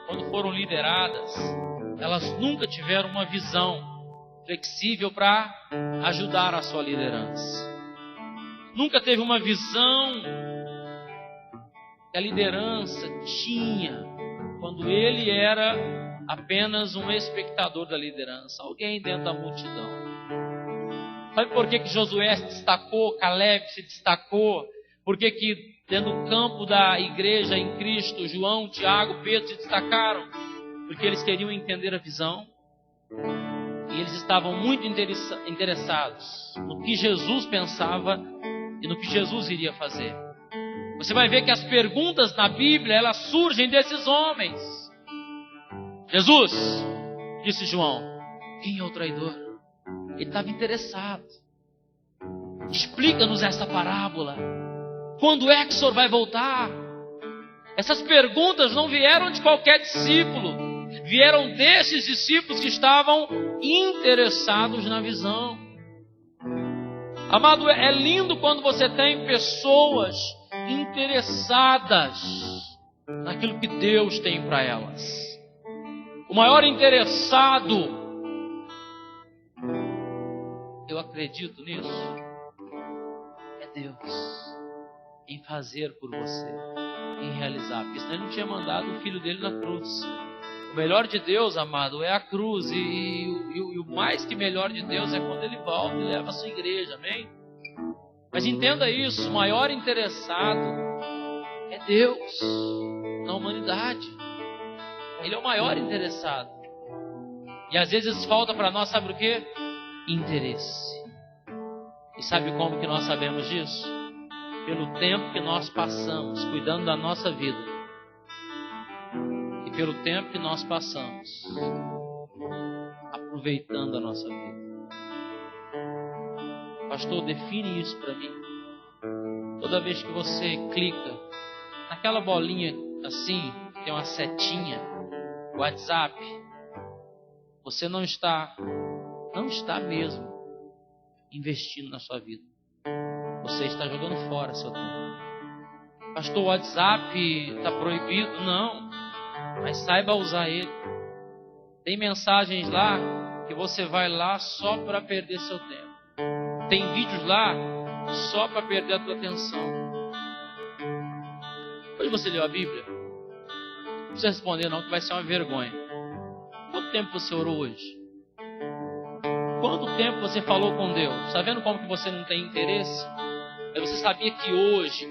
quando foram lideradas, elas nunca tiveram uma visão flexível para ajudar a sua liderança. Nunca teve uma visão que a liderança tinha quando ele era apenas um espectador da liderança, alguém dentro da multidão. Sabe por que Josué se destacou, Caleb se destacou? Por que dentro do campo da igreja em Cristo, João, Tiago, Pedro se destacaram? Porque eles queriam entender a visão. E eles estavam muito interessados no que Jesus pensava e no que Jesus iria fazer. Você vai ver que as perguntas na Bíblia, elas surgem desses homens. Jesus, disse João, quem é o traidor? Ele estava interessado. Explica-nos essa parábola. Quando é que o Senhor vai voltar? Essas perguntas não vieram de qualquer discípulo. Vieram desses discípulos que estavam interessados na visão. Amado, é lindo quando você tem pessoas interessadas naquilo que Deus tem para elas. O maior interessado, eu acredito nisso, é Deus. Em fazer por você, em realizar. Porque senão ele não tinha mandado o filho dele na cruz. O melhor de Deus, amado, é a cruz. E o mais que melhor de Deus é quando ele volta e leva a sua igreja, amém? Mas entenda isso, o maior interessado é Deus na humanidade. Ele é o maior interessado. E às vezes falta para nós, sabe o quê? Interesse. E sabe como que nós sabemos disso? Pelo tempo que nós passamos cuidando da nossa vida. E pelo tempo que nós passamos aproveitando a nossa vida. Pastor, define isso para mim. Toda vez que você clica naquela bolinha assim, que tem uma setinha, WhatsApp, você não está mesmo investindo na sua vida. Você está jogando fora seu tempo. Pastor, o WhatsApp está proibido? Não. Mas saiba usar ele. Tem mensagens lá que você vai lá só para perder seu tempo. Tem vídeos lá só para perder a tua atenção. Hoje você leu a Bíblia? Não precisa responder não, que vai ser uma vergonha. Quanto tempo você orou hoje? Quanto tempo você falou com Deus? Está vendo como que você não tem interesse? Mas você sabia que hoje,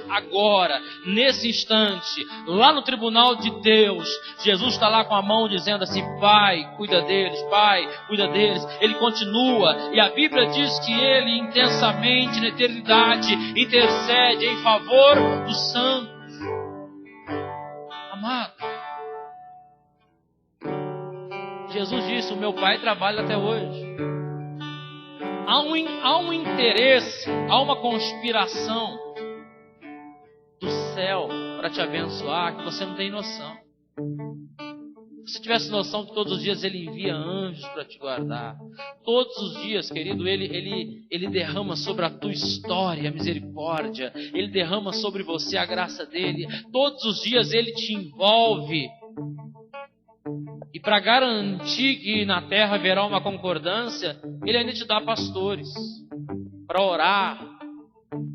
agora, nesse instante, lá no tribunal de Deus, Jesus está lá com a mão dizendo assim, Pai, cuida deles, Pai, cuida deles. Ele continua, e a Bíblia diz que Ele intensamente, na eternidade, intercede em favor dos santos. Amado, Jesus disse, o meu Pai trabalha até hoje. há um interesse, há uma conspiração do céu para te abençoar que você não tem noção. Se você tivesse noção que todos os dias Ele envia anjos para te guardar, todos os dias, querido, Ele derrama sobre a tua história a misericórdia, Ele derrama sobre você a graça dEle, todos os dias Ele te envolve. E para garantir que na terra haverá uma concordância, Ele ainda te dá pastores para orar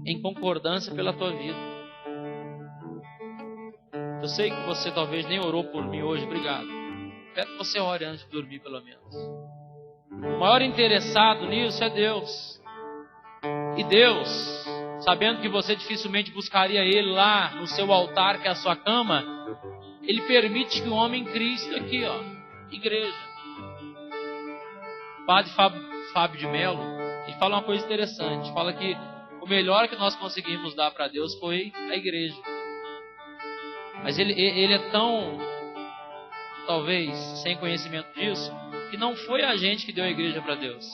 em concordância pela tua vida. Eu sei que você talvez nem orou por mim hoje, obrigado. Quero que você ore antes de dormir, pelo menos. O maior interessado nisso é Deus. E Deus, sabendo que você dificilmente buscaria Ele lá no seu altar, que é a sua cama, Ele permite que o homem crie isso aqui, ó, igreja. O padre Fábio de Mello, ele fala uma coisa interessante. Fala que o melhor que nós conseguimos dar para Deus foi a igreja. Mas ele é tão, talvez, sem conhecimento disso, que não foi a gente que deu a igreja para Deus.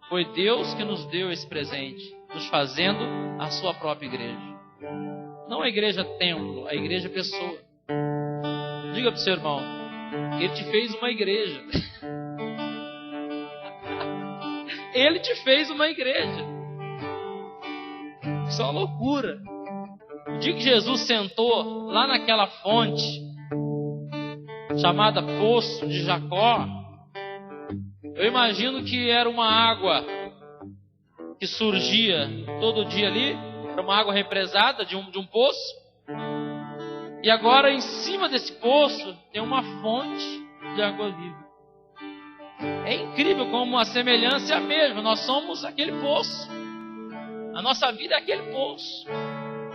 Foi Deus que nos deu esse presente, nos fazendo a sua própria igreja. Não a igreja templo, a igreja pessoa. Diga para o seu irmão, Ele te fez uma igreja. Ele te fez uma igreja. Isso é uma loucura. O dia que Jesus sentou lá naquela fonte chamada Poço de Jacó, eu imagino que era uma água que surgia todo dia ali, era uma água represada de um poço, e agora em cima desse poço tem uma fonte de água viva. É incrível como a semelhança é a mesma, nós somos aquele poço, a nossa vida é aquele poço,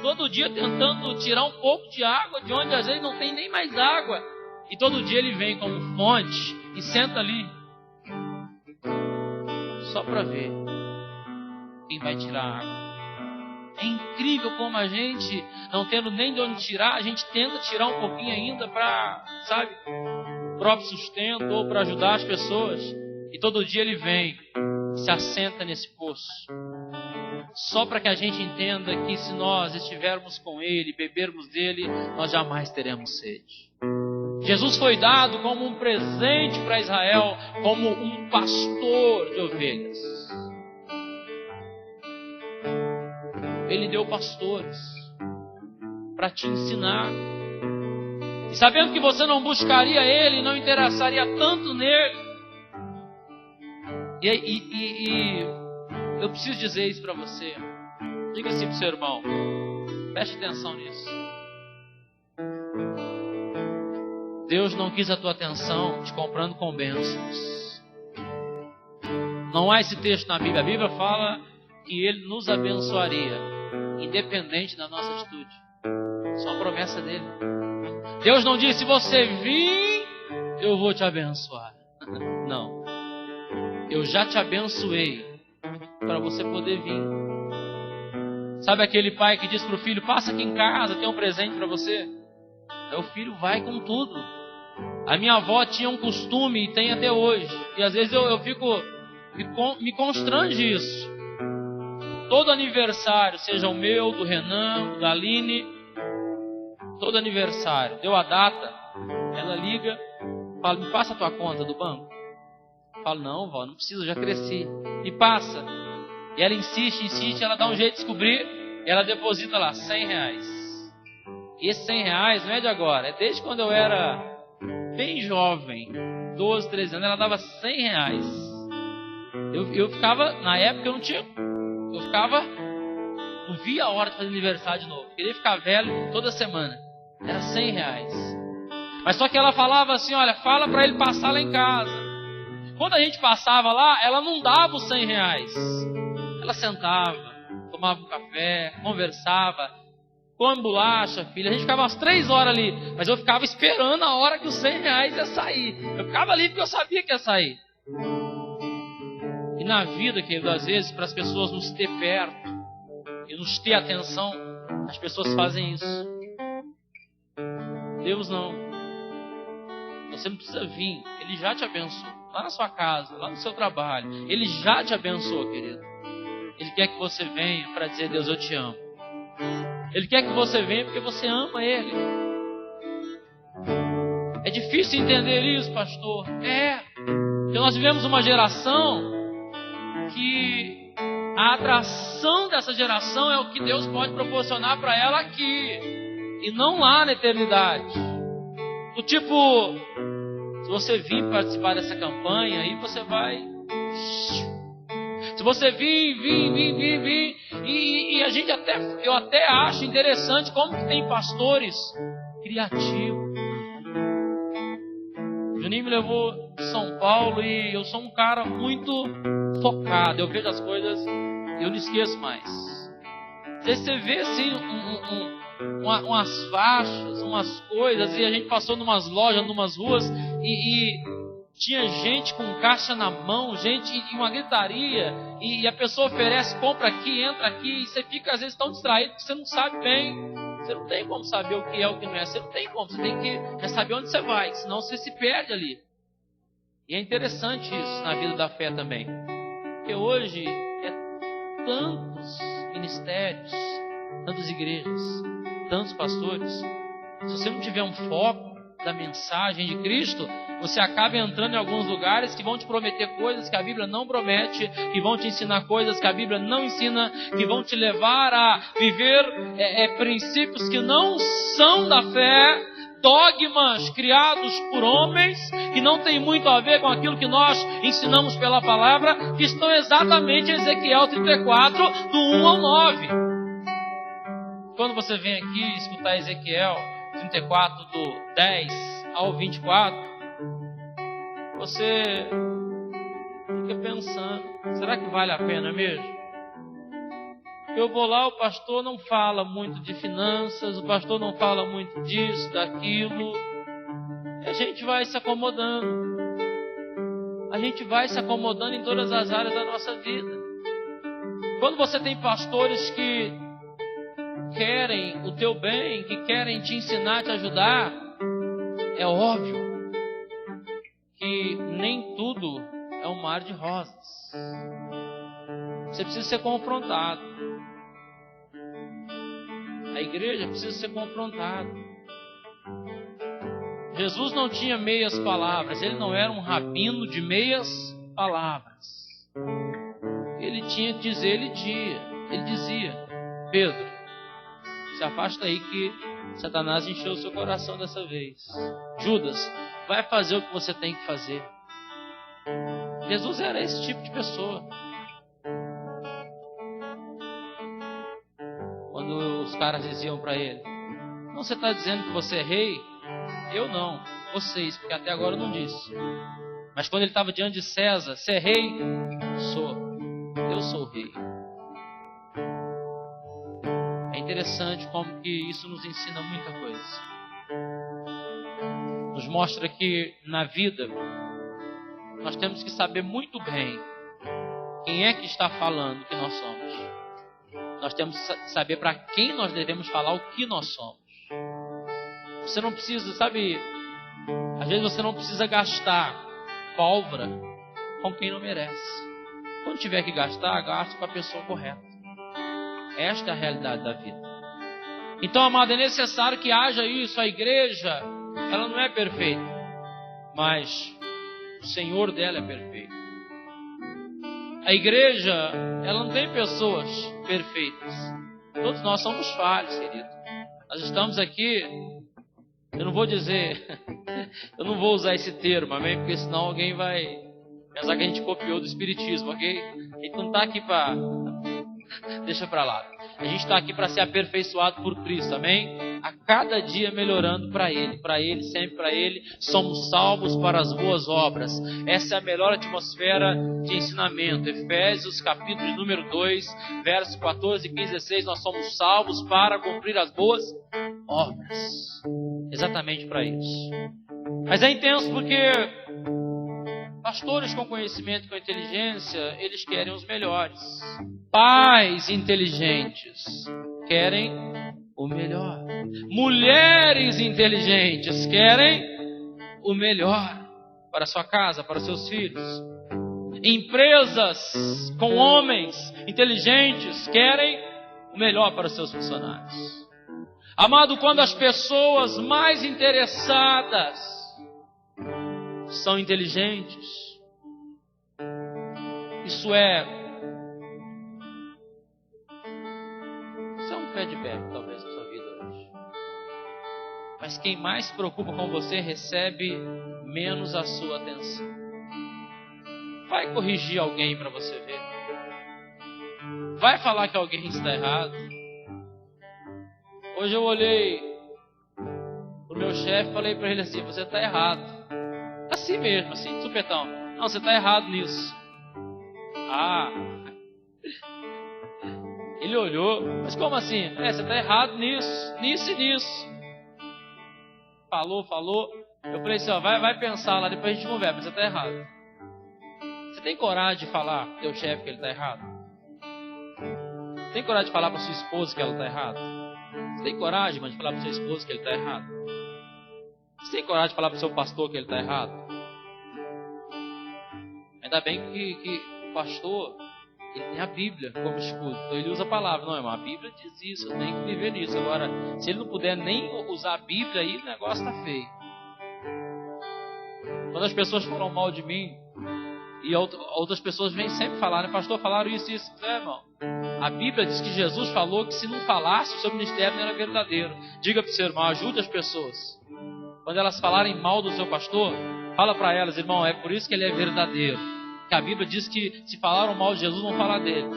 todo dia tentando tirar um pouco de água de onde às vezes não tem nem mais água, e todo dia Ele vem como fonte e senta ali só para ver quem vai tirar a água. É incrível como a gente, não tendo nem de onde tirar, a gente tenta tirar um pouquinho ainda para, sabe, próprio sustento ou para ajudar as pessoas. E todo dia Ele vem, se assenta nesse poço, só para que a gente entenda que se nós estivermos com Ele, bebermos dele, nós jamais teremos sede. Jesus foi dado como um presente para Israel, como um pastor de ovelhas. Ele deu pastores para te ensinar. E sabendo que você não buscaria Ele, não interessaria tanto nele. E eu preciso dizer isso para você. Diga assim para o seu irmão. Preste atenção nisso. Deus não quis a tua atenção te comprando com bênçãos. Não há esse texto na Bíblia. A Bíblia fala que Ele nos abençoaria, independente da nossa atitude. Isso é uma promessa dele. Deus não disse: se você vir, eu vou te abençoar. Não. Eu já te abençoei para você poder vir. Sabe aquele pai que diz para o filho: passa aqui em casa, tem um presente para você. Aí o filho vai com tudo. A minha avó tinha um costume, e tem até hoje, e às vezes eu me constrange isso. Todo aniversário, seja o meu, do Renan, da Aline, todo aniversário, deu a data, ela liga, fala: me passa a tua conta do banco. Eu falo: não, vó, não preciso, já cresci. Me passa. E ela insiste, ela dá um jeito de descobrir, ela deposita lá R$100. E esses R$100 não é de agora, é desde quando eu era bem jovem, 12, 13 anos, ela dava R$100. Eu ficava, na época eu não tinha, eu ficava, não via a hora de fazer aniversário de novo, queria ficar velho toda semana, era R$100. Mas só que ela falava assim: olha, fala para ele passar lá em casa. Quando a gente passava lá, ela não dava os R$100, ela sentava, tomava um café, conversava, come bolacha, filha. A gente ficava umas 3 horas ali, mas eu ficava esperando a hora que os R$100 ia sair. Eu ficava ali porque eu sabia que ia sair. E na vida, querido, às vezes, para as pessoas nos ter perto e nos ter atenção, as pessoas fazem isso. Deus não. Você não precisa vir, Ele já te abençoou. lá na sua casa, lá no seu trabalho. Ele já te abençoou, querido. Ele quer que você venha para dizer: Deus, eu te amo. Ele quer que você venha porque você ama Ele. É difícil entender isso, pastor. Porque nós vivemos uma geração que a atração dessa geração é o que Deus pode proporcionar para ela aqui e não lá na eternidade. Do tipo, se você vir participar dessa campanha, aí você vai. Se você vir, e a gente eu até acho interessante como que tem pastores criativos. O Juninho me levou de São Paulo e eu sou um cara muito focado. Eu vejo as coisas e eu não esqueço mais. Às vezes você vê assim umas faixas, umas coisas, e a gente passou numas lojas, numas ruas e tinha gente com caixa na mão, gente e uma gritaria, e a pessoa oferece, compra aqui, entra aqui, e você fica às vezes tão distraído que você não sabe bem. Você não tem como saber o que é o que não é. Você não tem como, você tem que saber onde você vai, senão você se perde ali. E é interessante isso na vida da fé também, porque hoje tantos ministérios, tantas igrejas, tantos pastores. Se você não tiver um foco da mensagem de Cristo, você acaba entrando em alguns lugares que vão te prometer coisas que a Bíblia não promete, que vão te ensinar coisas que a Bíblia não ensina, que vão te levar a viver princípios que não são da fé, dogmas criados por homens, que não tem muito a ver com aquilo que nós ensinamos pela palavra, que estão exatamente em Ezequiel 34, do 1 ao 9. Quando você vem aqui escutar Ezequiel 34, do 10 ao 24, você fica pensando: será que vale a pena mesmo? Eu vou lá, o pastor não fala muito de finanças, o pastor não fala muito disso, daquilo, e a gente vai se acomodando. A gente vai se acomodando em todas as áreas da nossa vida. Quando você tem pastores que querem o teu bem, que querem te ensinar, te ajudar, é óbvio que nem tudo é um mar de rosas. Você precisa ser confrontado. A igreja precisa ser confrontada. Jesus não tinha meias palavras. Ele não era um rabino de meias palavras. Ele tinha que dizer, ele dizia: Pedro, se afasta aí que Satanás encheu o seu coração dessa vez. Judas, vai fazer o que você tem que fazer. Jesus era esse tipo de pessoa. Quando os caras diziam para ele: não, você está dizendo que você é rei? Eu não, vocês, porque até agora eu não disse. Mas quando ele estava diante de César: você é rei? Sou. Eu sou o rei. É interessante como que isso nos ensina muita coisa. Nos mostra que na vida nós temos que saber muito bem quem é que está falando que nós somos. Nós temos que saber para quem nós devemos falar o que nós somos. Você não precisa, sabe, às vezes você não precisa gastar pólvora com quem não merece. Quando tiver que gastar, gaste com a pessoa correta. Esta é a realidade da vida. Então, amado, é necessário que haja isso. A igreja, ela não é perfeita, mas o Senhor dela é perfeito. A igreja, ela não tem pessoas perfeitas. Todos nós somos falhos, querido. Nós estamos aqui, eu não vou dizer, eu não vou usar esse termo, amém? Porque senão alguém vai pensar que a gente copiou do Espiritismo, ok? A gente não está aqui para... Deixa para lá. A gente está aqui para ser aperfeiçoado por Cristo, amém? A cada dia melhorando para Ele, sempre para Ele. Somos salvos para as boas obras. Essa é a melhor atmosfera de ensinamento. Efésios capítulo número 2, versos 14, 15, 16. Nós somos salvos para cumprir as boas obras. Exatamente para isso. Mas é intenso porque pastores com conhecimento e com inteligência, eles querem os melhores. Pais inteligentes querem o melhor. Mulheres inteligentes querem o melhor para a sua casa, para os seus filhos. Empresas com homens inteligentes querem o melhor para os seus funcionários. Amado, quando as pessoas mais interessadas são inteligentes, isso é um feedback, talvez, na sua vida hoje. Mas quem mais se preocupa com você recebe menos a sua atenção. Vai corrigir alguém para você ver. Vai falar que alguém está errado. Hoje eu olhei pro meu chefe e falei para ele assim: você está errado. Assim mesmo, assim, supetão. Não, você está errado nisso. Ah, ele olhou, mas como assim? Você está errado nisso, nisso e nisso. Falou. Eu falei assim, vai pensar lá, depois a gente conversa, mas você está errado. Você tem coragem de falar pro teu chefe que ele está errado? Você tem coragem de falar para sua esposa que ela está errada? Você tem coragem, de falar para sua esposa que ele está errado? Você tem coragem de falar para o seu pastor que ele está errado? Ainda bem que o pastor, ele tem a Bíblia como escudo. Então ele usa a palavra. Não, irmão, a Bíblia diz isso, eu tenho que viver nisso. Agora, se ele não puder nem usar a Bíblia, aí o negócio está feio. Quando as pessoas falam mal de mim, e outras pessoas vêm sempre falar, né? Pastor, falaram isso. Irmão, a Bíblia diz que Jesus falou que se não falasse, o seu ministério não era verdadeiro. Diga para o seu irmão, ajude as pessoas. Quando elas falarem mal do seu pastor, fala para elas, irmão, é por isso que ele é verdadeiro. Que a Bíblia diz que se falaram mal de Jesus, vão falar dele.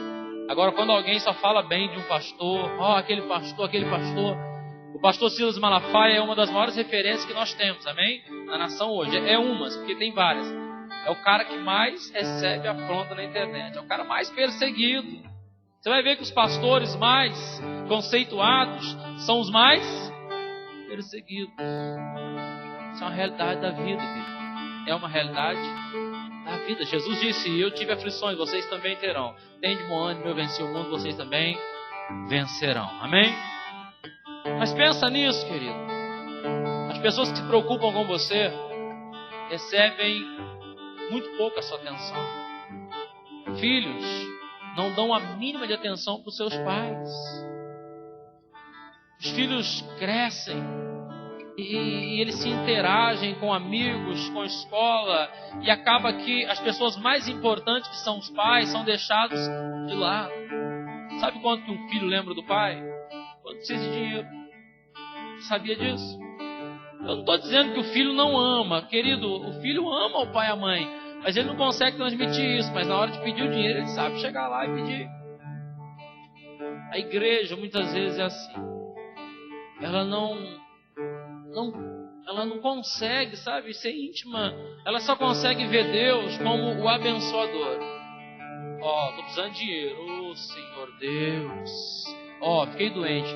Agora, quando alguém só fala bem de um pastor, aquele pastor, o pastor Silas Malafaia é uma das maiores referências que nós temos, amém? Na nação hoje. É umas, porque tem várias. É o cara que mais recebe afronta na internet. É o cara mais perseguido. Você vai ver que os pastores mais conceituados são os mais perseguidos. Isso é uma realidade da vida, querido. É uma realidade da vida. Jesus disse, eu tive aflições, vocês também terão. Tende bom ânimo, eu venci o mundo, vocês também vencerão. Amém? Mas pensa nisso, querido. As pessoas que se preocupam com você recebem muito pouco a sua atenção. Filhos não dão a mínima de atenção para os seus pais. Os filhos crescem e eles se interagem com amigos, com a escola, e acaba que as pessoas mais importantes, que são os pais, são deixados de lado. Sabe quanto que um filho lembra do pai? Quando precisa de dinheiro. Sabia disso? Eu não estou dizendo que o filho não ama. Querido, o filho ama o pai e a mãe, mas ele não consegue transmitir isso. Mas na hora de pedir o dinheiro, ele sabe chegar lá e pedir. A igreja muitas vezes é assim. Ela não consegue, sabe, ser íntima. Ela só consegue ver Deus como o abençoador. Estou precisando de dinheiro. Senhor Deus. Fiquei doente.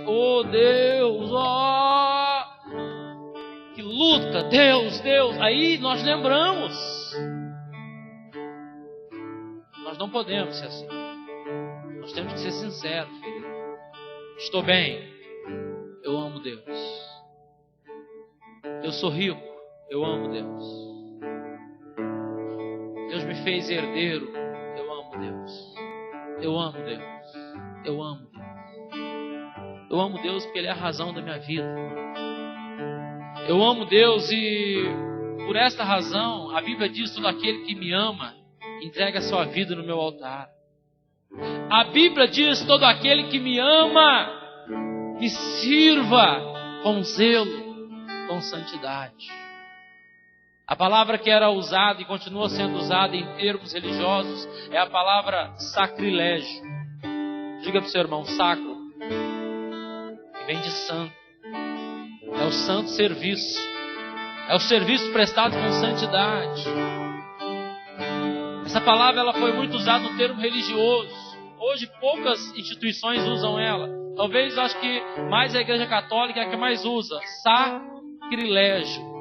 Deus. Que luta. Deus. Aí nós lembramos. Nós não podemos ser assim. Nós temos que ser sinceros, filho. Estou bem. Eu amo Deus. Eu sou rico, eu amo Deus. Deus me fez herdeiro, eu amo Deus. Eu amo Deus. Eu amo Deus. Eu amo Deus porque Ele é a razão da minha vida. Eu amo Deus e por esta razão, a Bíblia diz, todo aquele que me ama, entrega a sua vida no meu altar. A Bíblia diz, todo aquele que me ama, me sirva com zelo, com santidade. A palavra que era usada e continua sendo usada em termos religiosos é a palavra sacrilégio. Diga para o seu irmão, sacro, que vem de santo. É o santo serviço. É o serviço prestado com santidade. Essa palavra ela foi muito usada no termo religioso. Hoje poucas instituições usam ela. Talvez acho que mais a Igreja Católica é a que mais usa. Sacrilégio.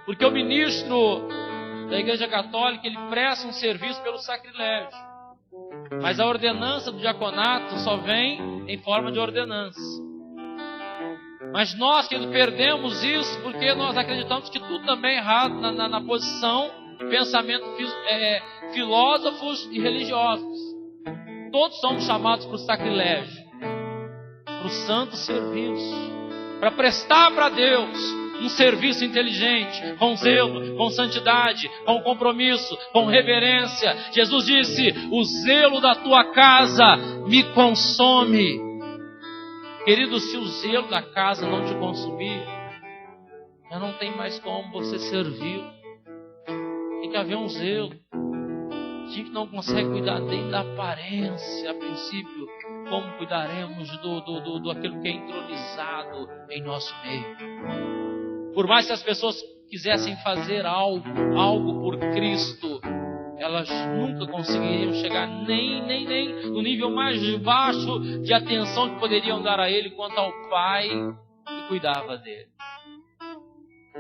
Porque o ministro da Igreja Católica, ele presta um serviço pelo sacrilégio. Mas a ordenança do diaconato só vem em forma de ordenança. Mas nós, querido, perdemos isso porque nós acreditamos que tudo também é errado na posição, pensamento filósofos e religiosos. Todos somos chamados para o sacrilégio, para o santo serviço, para prestar para Deus um serviço inteligente, com zelo, com santidade, com compromisso, com reverência. Jesus disse: o zelo da tua casa me consome. Querido, se o zelo da casa não te consumir, já não tem mais como você servir. Tem que haver um zelo. A gente não consegue cuidar nem da aparência a princípio, como cuidaremos do aquilo que é entronizado em nosso meio. Por mais que as pessoas quisessem fazer algo por Cristo, elas nunca conseguiriam chegar nem no nível mais baixo de atenção que poderiam dar a Ele quanto ao Pai que cuidava dele.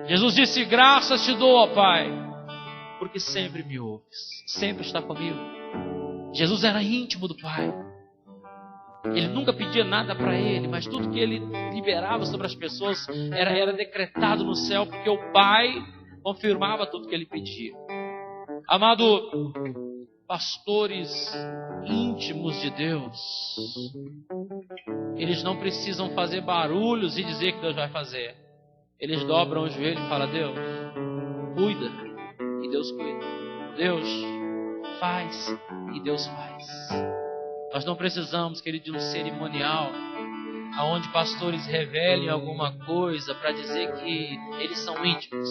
Jesus disse: graças te dou, ó Pai, porque sempre me ouves, sempre está comigo. Jesus era íntimo do Pai. Ele nunca pedia nada para Ele, mas tudo que Ele liberava sobre as pessoas era decretado no céu, porque o Pai confirmava tudo que Ele pedia. Amado, pastores íntimos de Deus, eles não precisam fazer barulhos e dizer que Deus vai fazer. Eles dobram o joelho e falam: Deus, cuida, e Deus cuida. Deus faz, e Deus faz. Nós não precisamos, querido, de um cerimonial onde pastores revelem alguma coisa para dizer que eles são íntimos.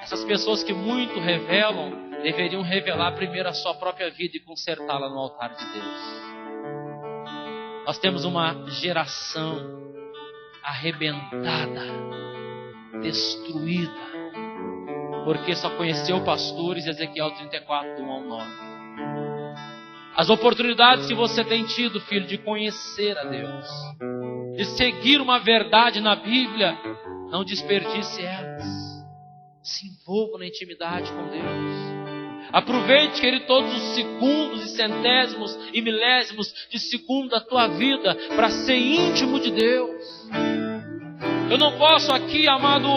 Essas pessoas que muito revelam, deveriam revelar primeiro a sua própria vida e consertá-la no altar de Deus. Nós temos uma geração arrebentada, destruída, porque só conheceu pastores, Ezequiel 34, do 1 ao 9. As oportunidades que você tem tido, filho, de conhecer a Deus, de seguir uma verdade na Bíblia, não desperdice elas. Se envolva na intimidade com Deus. Aproveite, querido, todos os segundos e centésimos e milésimos de segundo da tua vida para ser íntimo de Deus. Eu não posso aqui, amado,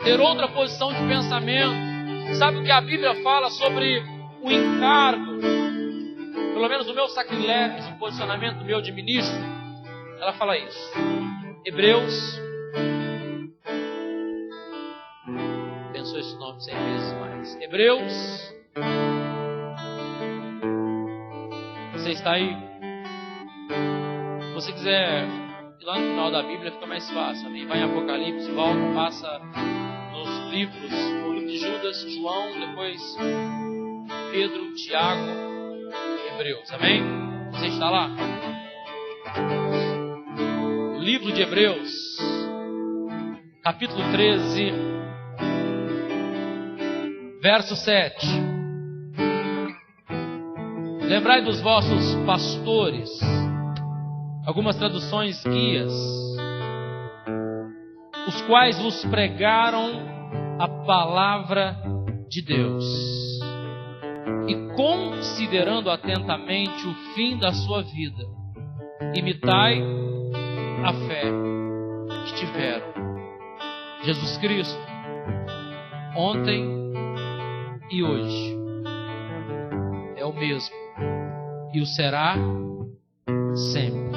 ter outra posição de pensamento. Sabe o que a Bíblia fala sobre o encargo? Pelo menos o meu sacrilégio, o posicionamento meu de ministro, ela fala isso. Hebreus, pensou esse nome 100 vezes mais. Hebreus, você está aí? Se você quiser ir lá no final da Bíblia, fica mais fácil. Amém? Vai em Apocalipse, volta, passa nos livros, o livro de Judas, João, depois Pedro, Tiago, Hebreus. Amém? Você está lá? Livro de Hebreus, capítulo 13, verso 7. Lembrai dos vossos pastores, algumas traduções guias, os quais vos pregaram a palavra de Deus, e considerando atentamente o fim da sua vida, imitai a fé que tiveram. Jesus Cristo, ontem e hoje é o mesmo, e o será sempre.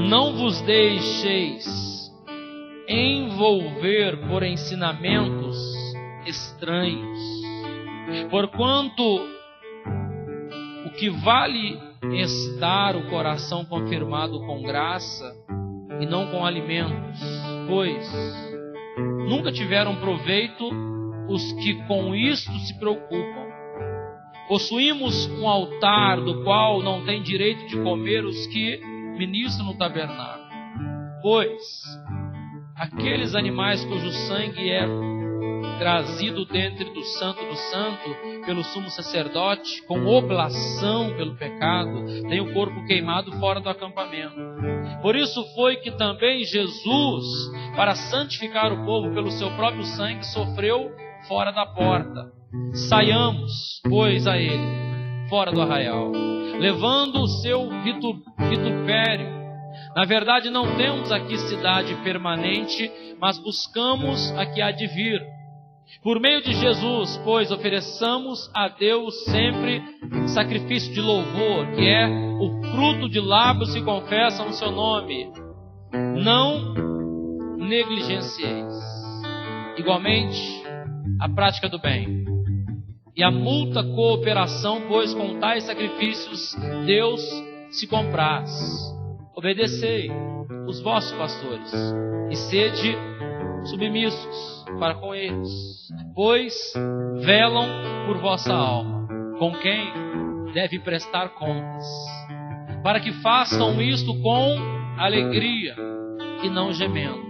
Não vos deixeis envolver por ensinamentos estranhos, porquanto o que vale é estar o coração confirmado com graça e não com alimentos, pois nunca tiveram proveito os que com isto se preocupam. Possuímos um altar do qual não tem direito de comer os que ministram no tabernáculo, pois aqueles animais cujo sangue é trazido dentro do santo pelo sumo sacerdote, com oblação pelo pecado, tem o corpo queimado fora do acampamento. Por isso foi que também Jesus, para santificar o povo pelo seu próprio sangue, sofreu fora da porta. Saiamos, pois, a ele, fora do arraial, levando o seu vitupério, Na verdade, não temos aqui cidade permanente, mas buscamos a que há de vir. Por meio de Jesus, pois, ofereçamos a Deus sempre sacrifício de louvor, que é o fruto de lábios que confessam o seu nome. Não negligencieis. Igualmente, a prática do bem. E a multa cooperação, pois com tais sacrifícios Deus se compraz. Obedecei os vossos pastores e sede submissos para com eles, pois velam por vossa alma, com quem deve prestar contas, para que façam isto com alegria e não gemendo,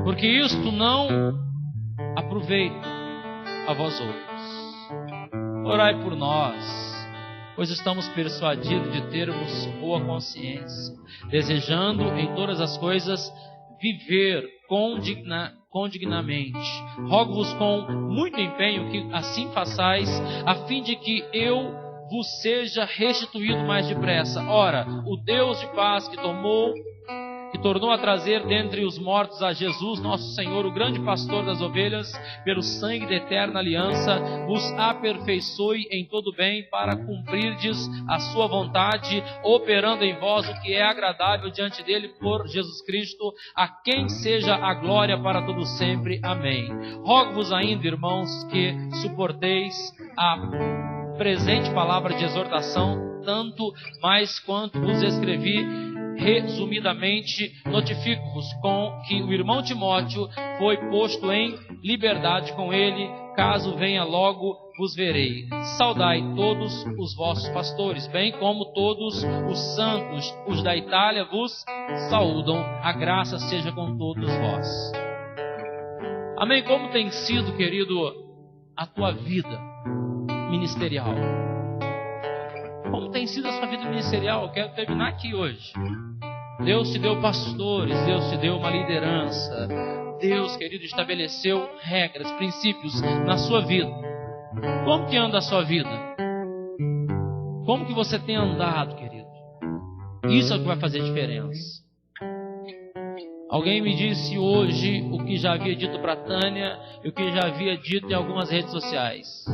porque isto não aproveita a vós outros. Orai por nós, pois estamos persuadidos de termos boa consciência, desejando em todas as coisas viver condignamente. Rogo-vos com muito empenho que assim façais, a fim de que eu vos seja restituído mais depressa. Ora, o Deus de paz que tornou a trazer dentre os mortos a Jesus, nosso Senhor, o grande pastor das ovelhas, pelo sangue da eterna aliança, vos aperfeiçoe em todo bem para cumprirdes a sua vontade, operando em vós o que é agradável diante dele por Jesus Cristo, a quem seja a glória para todo sempre. Amém. Rogo-vos ainda, irmãos, que suporteis a presente palavra de exortação, tanto mais quanto vos escrevi. Resumidamente, notifico-vos com que o irmão Timóteo foi posto em liberdade com ele, caso venha logo vos verei. Saudai todos os vossos pastores, bem como todos os santos, os da Itália vos saúdam, a graça seja com todos vós. Amém? Como tem sido, querido, a tua vida ministerial? Como tem sido a sua vida ministerial? Eu quero terminar aqui hoje. Deus te deu pastores, Deus te deu uma liderança. Deus, querido, estabeleceu regras, princípios na sua vida. Como que anda a sua vida? Como que você tem andado, querido? Isso é o que vai fazer diferença. Alguém me disse hoje o que já havia dito para Tânia e o que já havia dito em algumas redes sociais.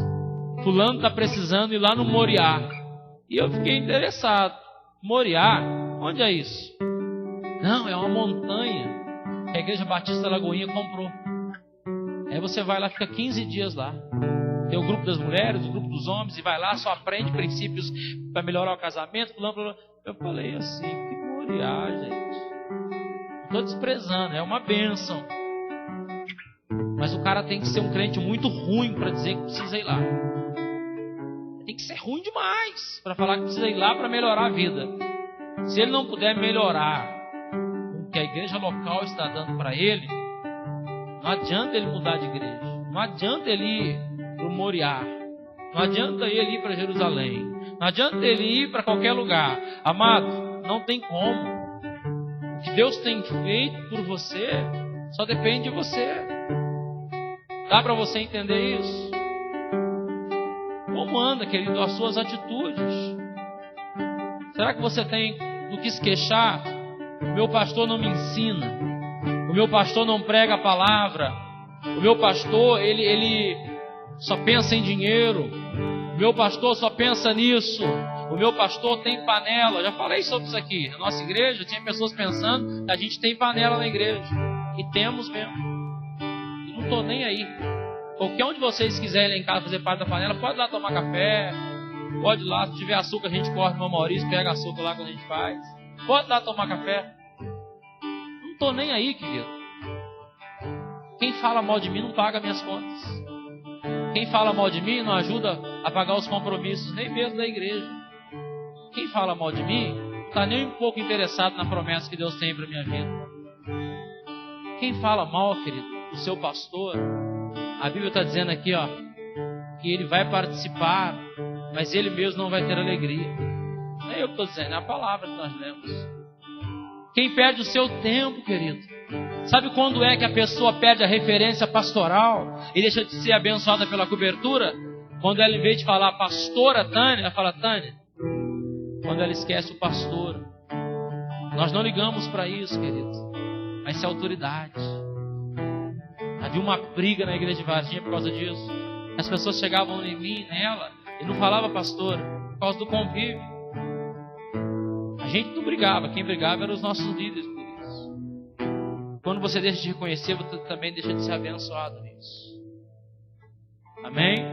Fulano está precisando ir lá no Moriá. E eu fiquei interessado. Moriá? Onde é isso? Não, é uma montanha que a Igreja Batista Lagoinha comprou. Aí você vai lá, fica 15 dias lá. Tem o grupo das mulheres, o grupo dos homens, e vai lá, só aprende princípios para melhorar o casamento. Blá, blá, blá. Eu falei assim, que Moriá, gente. Estou desprezando, é uma bênção. Mas o cara tem que ser um crente muito ruim para dizer que precisa ir lá. Tem que ser ruim demais para falar que precisa ir lá para melhorar a vida. Se ele não puder melhorar o que a igreja local está dando para ele, não adianta ele mudar de igreja. Não adianta ele ir para o Moriá. Não adianta ele ir para Jerusalém. Não adianta ele ir para qualquer lugar. Amado, não tem como. O que Deus tem feito por você só depende de você. Dá para você entender isso? Como anda, querido, as suas atitudes? Será que você tem do que se queixar? O meu pastor não me ensina. O meu pastor não prega a palavra. O meu pastor, ele só pensa em dinheiro. O meu pastor só pensa nisso. O meu pastor tem panela. Já falei sobre isso aqui. Na nossa igreja tinha pessoas pensando que a gente tem panela na igreja. E temos mesmo. E não estou nem aí. Qualquer um de vocês quiserem lá em casa fazer parte da panela, pode ir lá tomar café. Pode ir lá, se tiver açúcar a gente corre no Maurício, pega açúcar lá quando a gente faz. Pode ir lá tomar café. Não estou nem aí, querido. Quem fala mal de mim não paga minhas contas. Quem fala mal de mim não ajuda a pagar os compromissos, nem mesmo da igreja. Quem fala mal de mim não está nem um pouco interessado na promessa que Deus tem para a minha vida. Quem fala mal, querido, do seu pastor, a Bíblia está dizendo aqui, ó, que ele vai participar, mas ele mesmo não vai ter alegria. Não é eu que estou dizendo, é a palavra que nós lemos. Quem perde o seu tempo, querido, sabe quando é que a pessoa perde a referência pastoral e deixa de ser abençoada pela cobertura? Quando ela, em vez de falar pastora Tânia, ela fala Tânia. Quando ela esquece o pastor. Nós não ligamos para isso, querido. Mas isso é autoridade. Havia uma briga na igreja de Varginha por causa disso. As pessoas chegavam em mim, nela, e não falava pastor, por causa do convívio. A gente não brigava, quem brigava eram os nossos líderes por isso. Quando você deixa de reconhecer, você também deixa de ser abençoado nisso. Amém?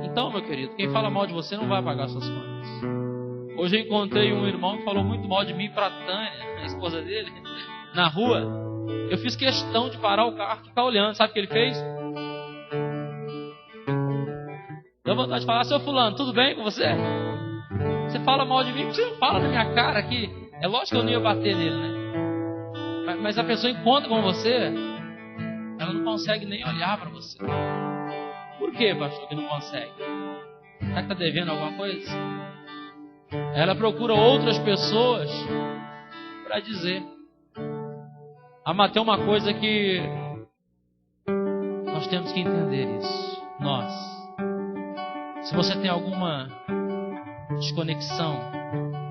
Então, meu querido, quem fala mal de você não vai pagar suas contas. Hoje eu encontrei um irmão que falou muito mal de mim para a Tânia, a esposa dele, na rua. Eu fiz questão de parar o carro e ficar olhando. Sabe o que ele fez? Deu vontade de falar: seu fulano, tudo bem com você? Você fala mal de mim, você não fala na minha cara aqui. É lógico que eu não ia bater nele, né? Mas a pessoa encontra com você, ela não consegue nem olhar para você. Por que, pastor, que não consegue? Será que está devendo alguma coisa? Ela procura outras pessoas para dizer. Mas tem uma coisa que nós temos que entender isso. Nós. Se você tem alguma desconexão,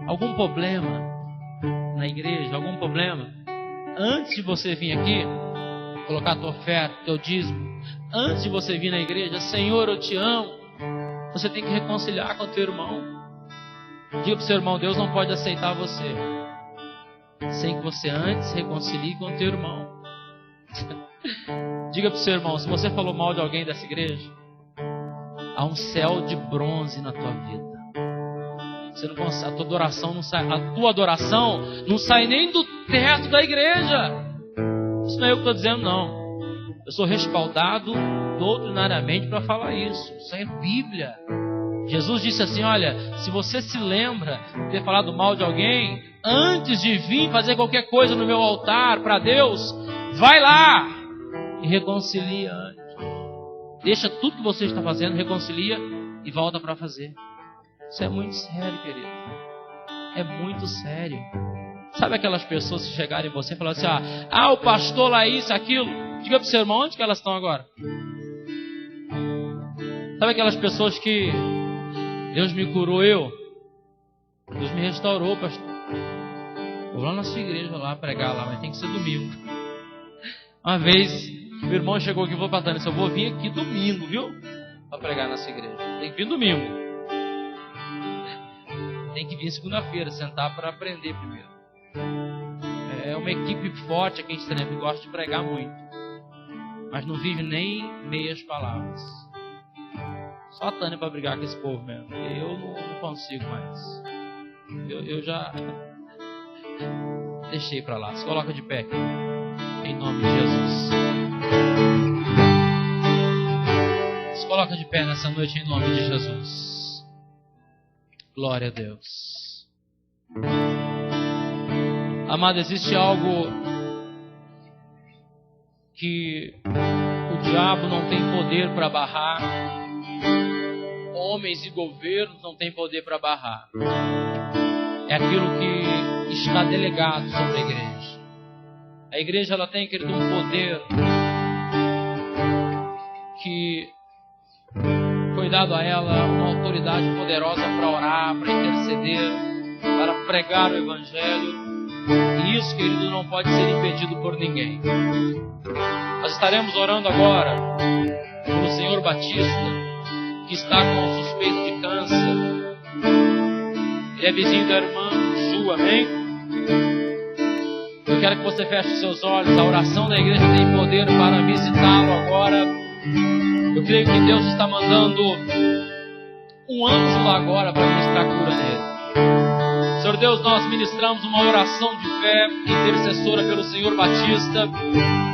algum problema na igreja, algum problema, antes de você vir aqui, colocar a tua oferta, teu dízimo, antes de você vir na igreja: Senhor, eu te amo. Você tem que reconciliar com o teu irmão. Diga para o seu irmão: Deus não pode aceitar você sem que você antes reconcilie com o teu irmão. Diga para o seu irmão: se você falou mal de alguém dessa igreja, há um céu de bronze na tua vida. Você não consegue, a tua adoração não sai nem do teto da igreja. Isso não é eu que estou dizendo, não. Eu sou respaldado doutrinariamente para falar isso. Isso é Bíblia. Jesus disse assim: olha, se você se lembra de ter falado mal de alguém, antes de vir fazer qualquer coisa no meu altar para Deus, vai lá e reconcilia antes. Deixa tudo que você está fazendo, reconcilia e volta para fazer. Isso é muito sério, querido. É muito sério. Sabe aquelas pessoas que chegarem em você e falarem assim: o pastor lá isso, aquilo. Diga para o seu irmão, onde que elas estão agora? Sabe aquelas pessoas que Deus me curou, Deus me restaurou, pastor. Eu vou lá na sua igreja lá pregar lá, mas tem que ser domingo. Uma vez o irmão chegou aqui e falou para a Tânia: eu vou vir aqui domingo, viu? Para pregar na sua igreja. Tem que vir domingo. Tem que vir segunda-feira, sentar para aprender primeiro. É uma equipe forte aqui em Extremo, que gosta de pregar muito, mas não vive nem meias palavras. Só a Tânia para brigar com esse povo mesmo. Eu não consigo mais. Eu já deixei para lá. Se coloca de pé aqui, em nome de Jesus. Se coloca de pé nessa noite em nome de Jesus. Glória a Deus. Amado, existe algo que o diabo não tem poder para barrar. Homens e governos não têm poder para barrar. É aquilo que está delegado sobre a igreja. A igreja, ela tem, querido, um poder que foi dado a ela, uma autoridade poderosa para orar, para interceder, para pregar o evangelho. E isso, querido, não pode ser impedido por ninguém. Nós estaremos orando agora pelo Senhor Batista, que está com suspeito de câncer. Ele é vizinho da irmã Ju, amém? Eu quero que você feche os seus olhos. A oração da igreja tem poder para visitá-lo agora. Eu creio que Deus está mandando um anjo lá agora para ministrar cura nele. Senhor Deus, nós ministramos uma oração de fé intercessora pelo Senhor Batista.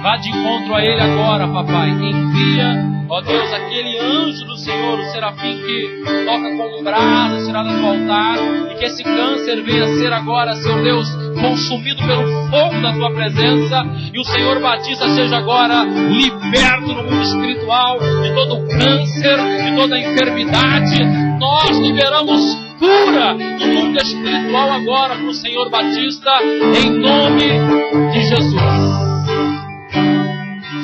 Vá de encontro a ele agora, papai. Envia, ó Deus, aquele anjo do Senhor, o serafim que toca com um brado, tirado do altar, e que esse câncer venha a ser agora, Senhor Deus, consumido pelo fogo da tua presença, e o Senhor Batista seja agora liberto no mundo espiritual de todo o câncer, de toda a enfermidade. Nós liberamos cura no mundo espiritual agora para o Senhor Batista, em nome de Jesus.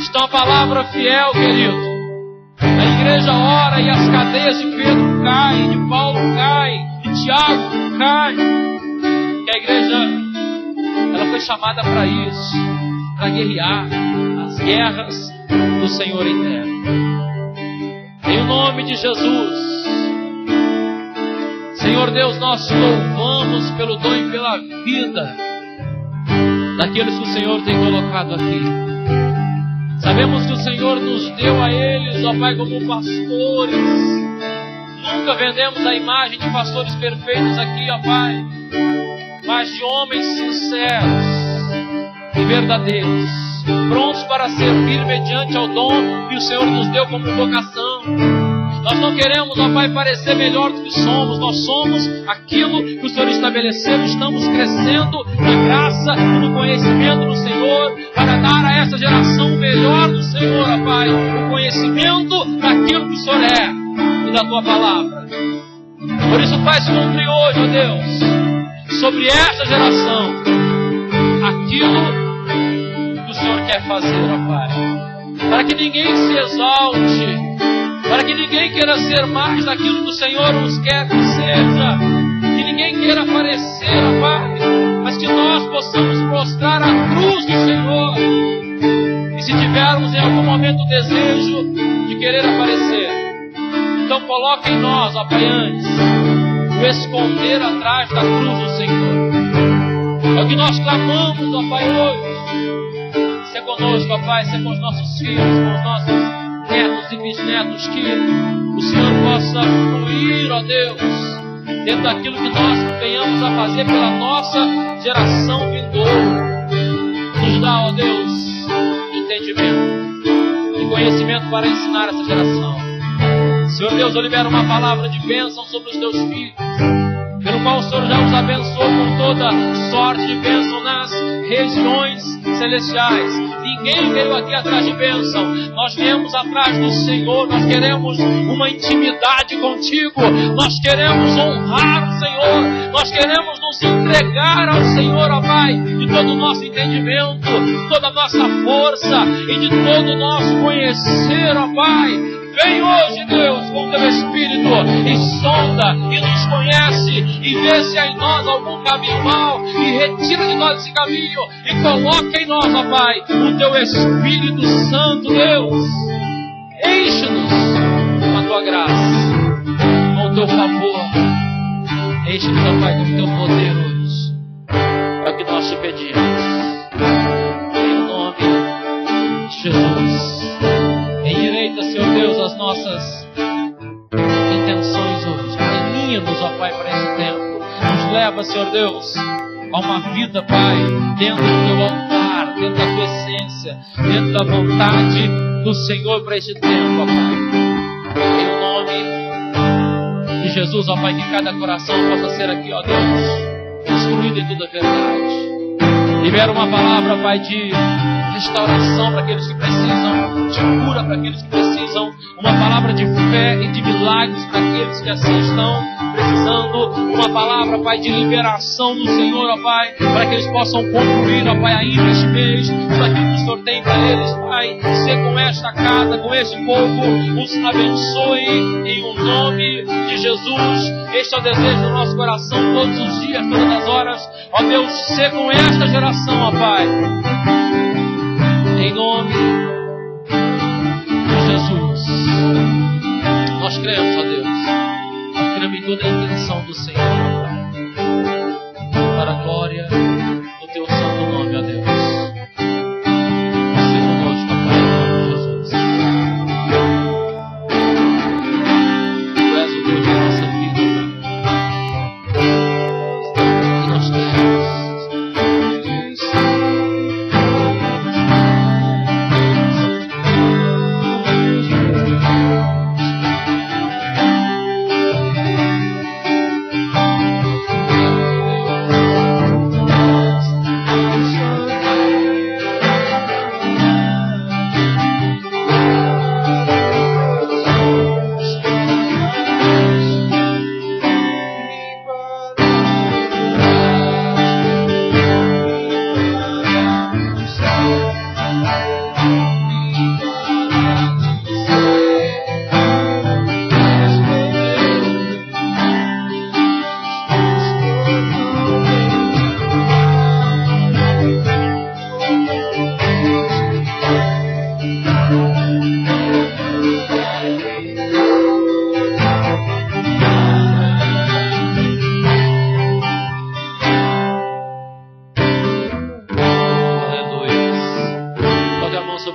Está uma palavra fiel, querido. A igreja ora e as cadeias de Pedro caem, de Paulo caem, de Tiago caem. Que a igreja foi chamada para isso, para guerrear as guerras do Senhor em terra. Em nome de Jesus, Senhor Deus, nós te louvamos pelo dom e pela vida daqueles que o Senhor tem colocado aqui. Sabemos que o Senhor nos deu a eles, ó Pai, como pastores. Nunca vendemos a imagem de pastores perfeitos aqui, ó Pai, mas de homens sinceros e verdadeiros, prontos para servir mediante ao dom que o Senhor nos deu como vocação. Nós não queremos, ó Pai, parecer melhor do que somos. Nós somos aquilo que o Senhor estabeleceu. Estamos crescendo na graça e no conhecimento do Senhor, para dar a essa geração o melhor do Senhor, ó Pai, o conhecimento daquilo que o Senhor é e da Tua palavra. Por isso faz cumprir hoje, ó Deus, sobre esta geração, aquilo que o Senhor quer fazer, ó Pai, para que ninguém se exalte, para que ninguém queira ser mais daquilo que o Senhor nos quer que seja, que ninguém queira aparecer, ó Pai, mas que nós possamos mostrar a cruz do Senhor. E se tivermos em algum momento o desejo de querer aparecer, então coloque em nós, ó Pai, antes o esconder atrás da cruz do Senhor. É o que nós clamamos, ó Pai, hoje. Ser conosco, ó Pai, ser com os nossos filhos, com os nossos netos e bisnetos, que o Senhor possa fluir, ó Deus, dentro daquilo que nós venhamos a fazer pela nossa geração vindoura. Nos dá, ó Deus, entendimento e conhecimento para ensinar essa geração. Senhor Deus, eu libero uma palavra de bênção sobre os teus filhos, pelo qual o Senhor já os abençoou com toda sorte de bênção nas regiões celestiais. Ninguém veio aqui atrás de bênção. Nós viemos atrás do Senhor. Nós queremos uma intimidade contigo. Nós queremos honrar o Senhor. Nós queremos nos entregar ao Senhor, ó Pai, de todo o nosso entendimento, de toda a nossa força e de todo o nosso conhecer, ó Pai. Vem hoje, Deus, com o Teu Espírito e sonda e nos conhece e vê se há em nós algum caminho mau e retira de nós esse caminho e coloca em nós, ó Pai, o Teu Espírito Santo, Deus. Enche-nos com a Tua graça, com o Teu favor. Enche-nos, ó Pai, com o Teu poder hoje. É o que nós te pedimos. Em nome de Jesus. Endireita, Senhor Deus, as nossas intenções hoje. Alinha-nos, ó Pai, para esse tempo. Nos leva, Senhor Deus, a uma vida, Pai, dentro do Teu altar, dentro da Tua essência, dentro da vontade do Senhor para este tempo, ó Pai. Em nome de Jesus, ó Pai, que cada coração possa ser aqui, ó Deus, instruído em toda a verdade. Libera uma palavra, Pai, de restauração para aqueles que precisam, de cura para aqueles que precisam, uma palavra de fé e de milagres para aqueles que assim estão precisando, uma palavra, Pai, de liberação do Senhor, ó Pai, para que eles possam concluir, ó Pai, ainda este mês, tudo aquilo que o Senhor tem para eles, Pai. Ser com esta casa, com este povo, os abençoe em o nome de Jesus. Este é o desejo do nosso coração todos os dias, todas as horas, ó Deus, ser com esta geração, ó Pai. Em nome de Jesus, nós cremos, ó Deus, nós cremos em toda a intenção do Senhor, ó Pai, para a glória do Teu santo nome, ó Deus. Seja conosco, ó Pai, em nome de Jesus. Tu és o Deus da nossa vida, Pai. E nós cremos, Jesus.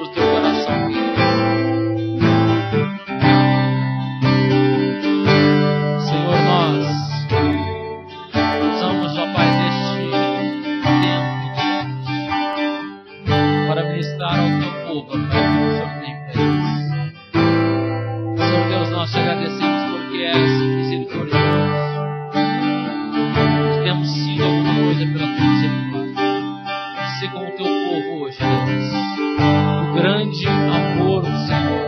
sobre o teu coração, Pai. Senhor, nós usamos, ó Pai, deste tempo para ministrar ao teu povo, ó Pai, que o Senhor tem para eles. Senhor Deus, nós te agradecemos porque és misericordioso. Temos sido alguma coisa pela tua misericórdia. Se com o teu povo hoje, Deus, o grande amor do Senhor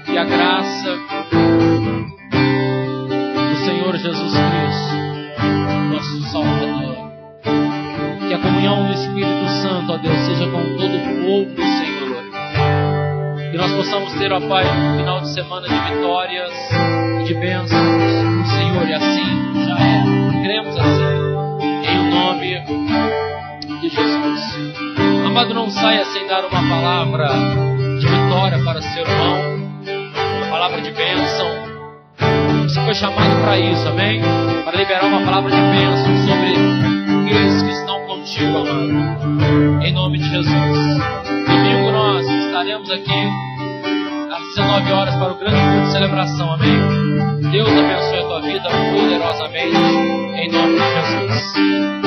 e a graça do Senhor Jesus Cristo, nosso Salvador. Que a comunhão do Espírito Santo, ó Deus, seja com todo o povo do Senhor. Que nós possamos ter, ó Pai, um final de semana de vitórias e de bênçãos do Senhor. E assim já é. Cremos assim, em nome de Jesus. Amado, não saia sem dar uma palavra de vitória para seu irmão, uma palavra de bênção. Você foi chamado para isso, amém? Para liberar uma palavra de bênção sobre aqueles que estão contigo, amado. Em nome de Jesus. Domingo nós estaremos aqui às 19 horas para o grande culto de celebração, amém? Deus abençoe a tua vida poderosamente, em nome de Jesus.